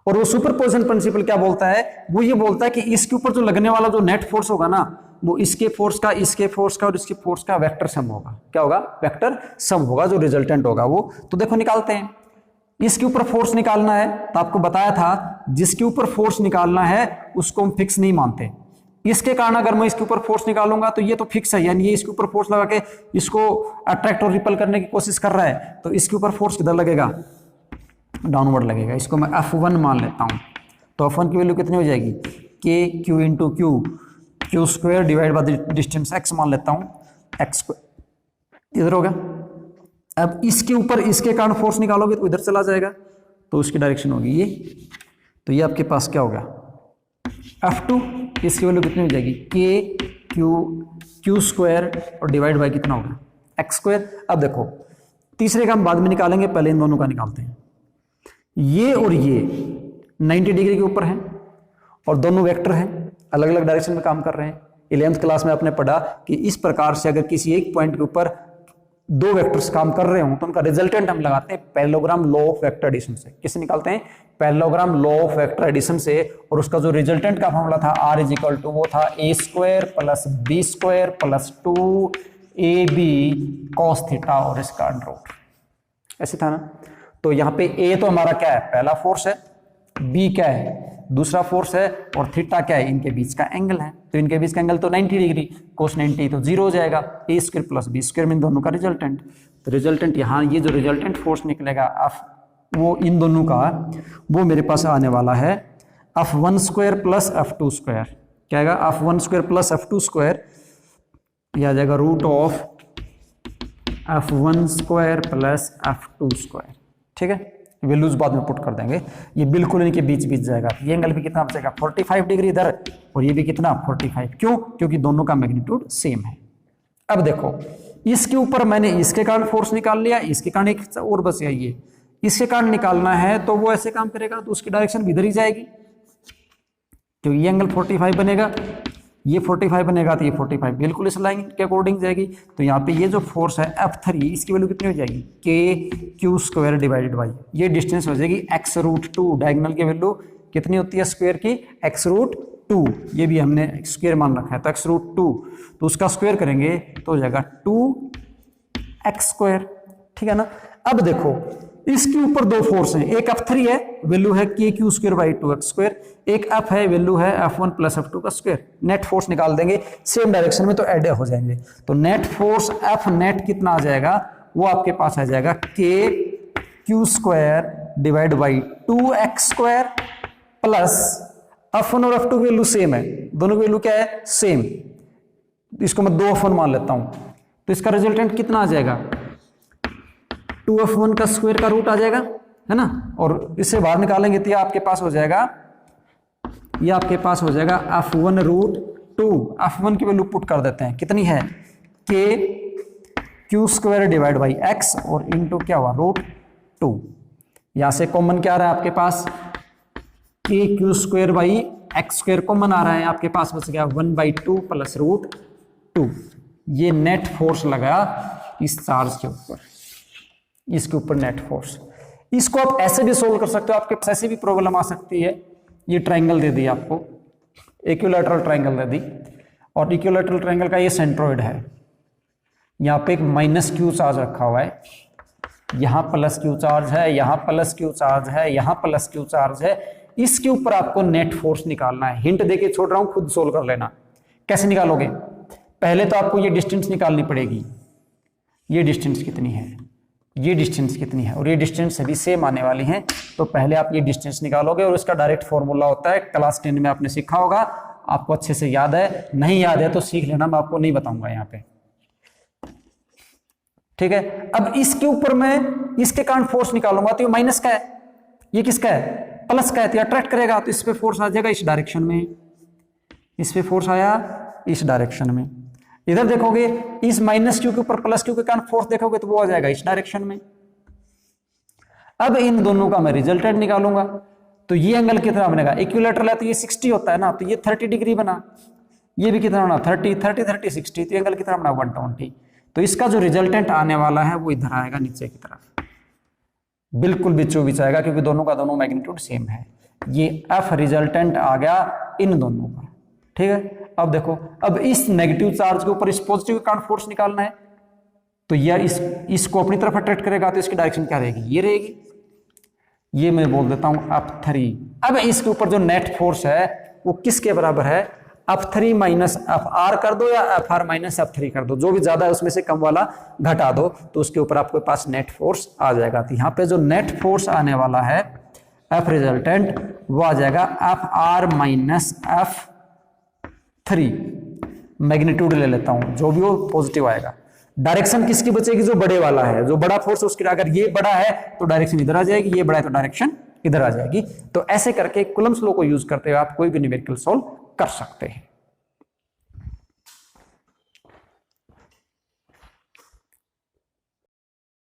और वो सुपरपोजिशन प्रिंसिपल क्या बोलता है? वो ये बोलता है कि इसके ऊपर जो लगने वाला जो नेट फोर्स होगा ना, वो इसके फोर्स का, इसके फोर्स का और इसके फोर्स का वेक्टर सम होगा। क्या होगा? वेक्टर सम होगा, जो रिजल्टेंट होगा वो। तो देखो निकालते हैं। इसके ऊपर फोर्स निकालना है, तो आपको बताया था जिसके ऊपर फोर्स निकालना है उसको हम फिक्स नहीं मानते। इसके कारण अगर मैं इसके ऊपर फोर्स निकालूंगा तो ये तो फिक्स है, यानी ये इसके ऊपर फोर्स लगा के इसको अट्रैक्ट और रिपल करने की कोशिश कर रहा है, तो इसके ऊपर फोर्स किधर लगेगा? डाउनवर्ड लगेगा। इसको मैं F1 मान लेता हूं, तो F1 की वैल्यू कितनी हो जाएगी? k q into Q square divide by distance x मान लेता हूं, x स्क्वायर इधर होगा। अब इसके ऊपर इसके कारण फोर्स निकालोगे तो इधर चला जाएगा, तो उसकी डायरेक्शन होगी ये। तो ये आपके पास क्या होगा? F2, इसकी वैल्यू कितनी हो जाएगी? k क्यू स्क्वायर और डिवाइड बाय कितना होगा? x square. अब देखो तीसरे का हम बाद में निकालेंगे, पहले इन दोनों का निकालते हैं। ये और ये 90 डिग्री के ऊपर हैं और दोनों वेक्टर हैं, अलग अलग डायरेक्शन में काम कर रहे हैं। 11th क्लास में आपने पढ़ा कि इस प्रकार से अगर किसी एक पॉइंट के ऊपर दो वेक्टर्स काम कर रहे हो तो उनका रिजल्टेंट हम लगाते हैं parallelogram law of vector addition से। किससे निकालते हैं? Parallelogram law of vector addition से। और उसका जो रिजल्टेंट का फॉर्मूला था R = वो था a² + b² + 2ab cos theta और इसका अंडर। ऐसे था ना? तो यहाँ पे a तो हमारा क्या है? पहला फोर्स है, b क्या है? दूसरा फोर्स है, और थीटा क्या है? इनके बीच का एंगल है। तो इनके बीच का एंगल तो 90 डिग्री, cos 90 तो 0 हो जाएगा। a² + b² में दोनों का रिजल्टेंट। तो रिजल्टेंट यहाँ ये जो रिजल्टेंट फोर्स निकलेगा वो इन दोनों का वो मेरे पास आने वाला है f1 square plus f2 square. क्या आएगा? f1 square plus f2 square, यह आ जाएगा root of f1 square plus f2 square. ठीक है, वैल्यूज बाद में पुट कर देंगे। ये बिल्कुल इनके बीच बीच जाएगा। ये एंगल भी कितना बचेगा? 45 डिग्री इधर, और ये भी कितना? 45। क्यों? क्योंकि दोनों का मैग्नीट्यूड सेम है। अब देखो, इसके ऊपर मैंने इसके कारण फोर्स निकाल लिया, इसके कारण एक और बच गया ये, इसके कारण निकालना है तो वो ऐसे काम करेगा, तो उसकी डायरेक्शन भी इधर ही जाएगी। तो ये एंगल 45 बनेगा, ये 45 बनेगा, तो ये 45 बिल्कुल इस लाइन के अकॉर्डिंग जाएगी। तो यहाँ पे ये जो फोर्स है F3, इसकी वैल्यू कितनी हो जाएगी? KQ स्क्वायर डिवाइडेड बाई, ये डिस्टेंस हो जाएगी x√2। डायगोनल की वैल्यू कितनी होती है स्क्वायर की? x√2। ये भी हमने स्क्वायर मान रखा है, तो x√2, तो उसका स्क्वायर करेंगे तो हो जाएगा 2x स्क्वायर। ठीक है ना। अब देखो, इसके ऊपर दो फोर्स हैं, एक F3 है, वैल्यू है KQ square by 2x square, एक F है, वैल्यू है F1 प्लस F2 का स्क्वायर। नेट फोर्स निकाल देंगे सेम डायरेक्शन में तो ऐड हो जाएंगे। तो नेट फोर्स F नेट कितना आ जाएगा? वो आपके पास आ जाएगा KQ square divide by 2x square plus F1 और F2 की वैल्यू सेम है, दोनों की वैल्यू क्या है? सेम। इसको मैं 2F1 मान लेता हूं, तो इसका रिजल्टेंट कितना आ जाएगा? 2F1 का स्क्वायर का रूट आ जाएगा, है ना। और इससे बाहर निकालेंगे तो ये आपके पास हो जाएगा, ये आपके पास हो जाएगा F1√2। F1 की वैल्यू पुट कर देते हैं, कितनी है? KQ square divide by x और इनटू क्या हुआ? √2। यहां से कॉमन क्या आ रहा है आपके पास? KQ square by x square common आ रहा है, आपके पास बच गया 1/2 प्लस √2। ये नेट फोर्स लगा इस चार्ज के ऊपर, इसके ऊपर नेट फोर्स। इसको आप ऐसे भी सोल्व कर सकते हो, आपके पास ऐसी भी प्रॉब्लम आ सकती है। ये ट्रायंगल दे दी आपको, इक्विलैटरल ट्रायंगल दे दी, और इक्विलैटरल ट्रायंगल का ये सेंट्रोइड है। यहाँ पे एक -q चार्ज रखा हुआ है, यहाँ +q चार्ज है, यहाँ +q चार्ज है, यहाँ +q चार्ज है। इसके ऊपर आपको नेट फोर्स निकालना है। हिंट देके छोड़ रहा हूं, खुद सोल्व कर लेना। कैसे निकालोगे? पहले तो आपको ये डिस्टेंस निकालनी पड़ेगी, ये डिस्टेंस कितनी है, ये डिस्टेंस कितनी है, और ये डिस्टेंस सभी सेम आने वाली हैं। तो पहले आप ये डिस्टेंस निकालोगे, और इसका डायरेक्ट फॉर्मूला होता है, क्लास 10 में आपने सीखा होगा, आपको अच्छे से याद है, नहीं याद है तो सीख लेना, मैं आपको नहीं बताऊंगा यहाँ पे। ठीक है। अब इसके ऊपर मैं इसके कारण फोर्स निकालूंगा, तो ये माइनस का है, ये किसका है? प्लस का है, तो अट्रैक्ट करेगा, तो इस पे फोर्स आ जाएगा इस डायरेक्शन में, इस पे फोर्स आया इस डायरेक्शन में। इधर देखोगे, इस -q के ऊपर +q के कारण फोर्स देखोगे तो वो आ जाएगा इस डायरेक्शन में। अब इन दोनों का मैं रिजल्टेंट निकालूंगा, तो ये एंगल कितना बनेगा? इक्विलैटरल है तो ये 60 होता है ना, तो ये 30 डिग्री बना। ये भी कितना बना? 30 30 30 60, तो एंगल कितना बना? 120। तो इसका जो रिजल्टेंट आने वाला है वो इधर आएगा नीचे की तरफ, बिल्कुल बीचों बीच आएगा, क्योंकि दोनों का दोनों मैग्नीट्यूड सेम है। ये F रिजल्टेंट आ गया इन दोनों का। ठीक है। अब देखो, अब इस नेगेटिव चार्ज के ऊपर इस पॉजिटिव के कारण फोर्स निकालना है, तो यह इसको अपनी तरफ अट्रैक्ट करेगा, तो इसकी डायरेक्शन क्या रहेगी? ये रहेगी। ये मैं बोल देता हूं F3। अब इसके ऊपर जो नेट फोर्स है वो किसके बराबर है? F3 माइनस FR कर दो, या FR माइनस F3 कर दो, जो भी ज्यादा है उसमें से कम वाला घटा दो, तो उसके ऊपर आपके पास नेट फोर्स आ जाएगा। तो यहाँ पे जो नेट फोर्स आने वाला है F रिजल्टेंट, वो आ जाएगा FR माइनस F3। मैग्नीट्यूड ले लेता हूं, जो भी हो पॉजिटिव आएगा। डायरेक्शन किसकी बचेगी? जो बड़े वाला है, जो बड़ा फोर्स उसकी, अगर ये बड़ा है तो डायरेक्शन इधर आ जाएगी, ये बड़ा है तो डायरेक्शन इधर आ जाएगी। तो ऐसे करके कूलम्ब्स लॉ को यूज करते हुए आप कोई भी न्यूमेरिकल सॉल्व कर सकते हैं।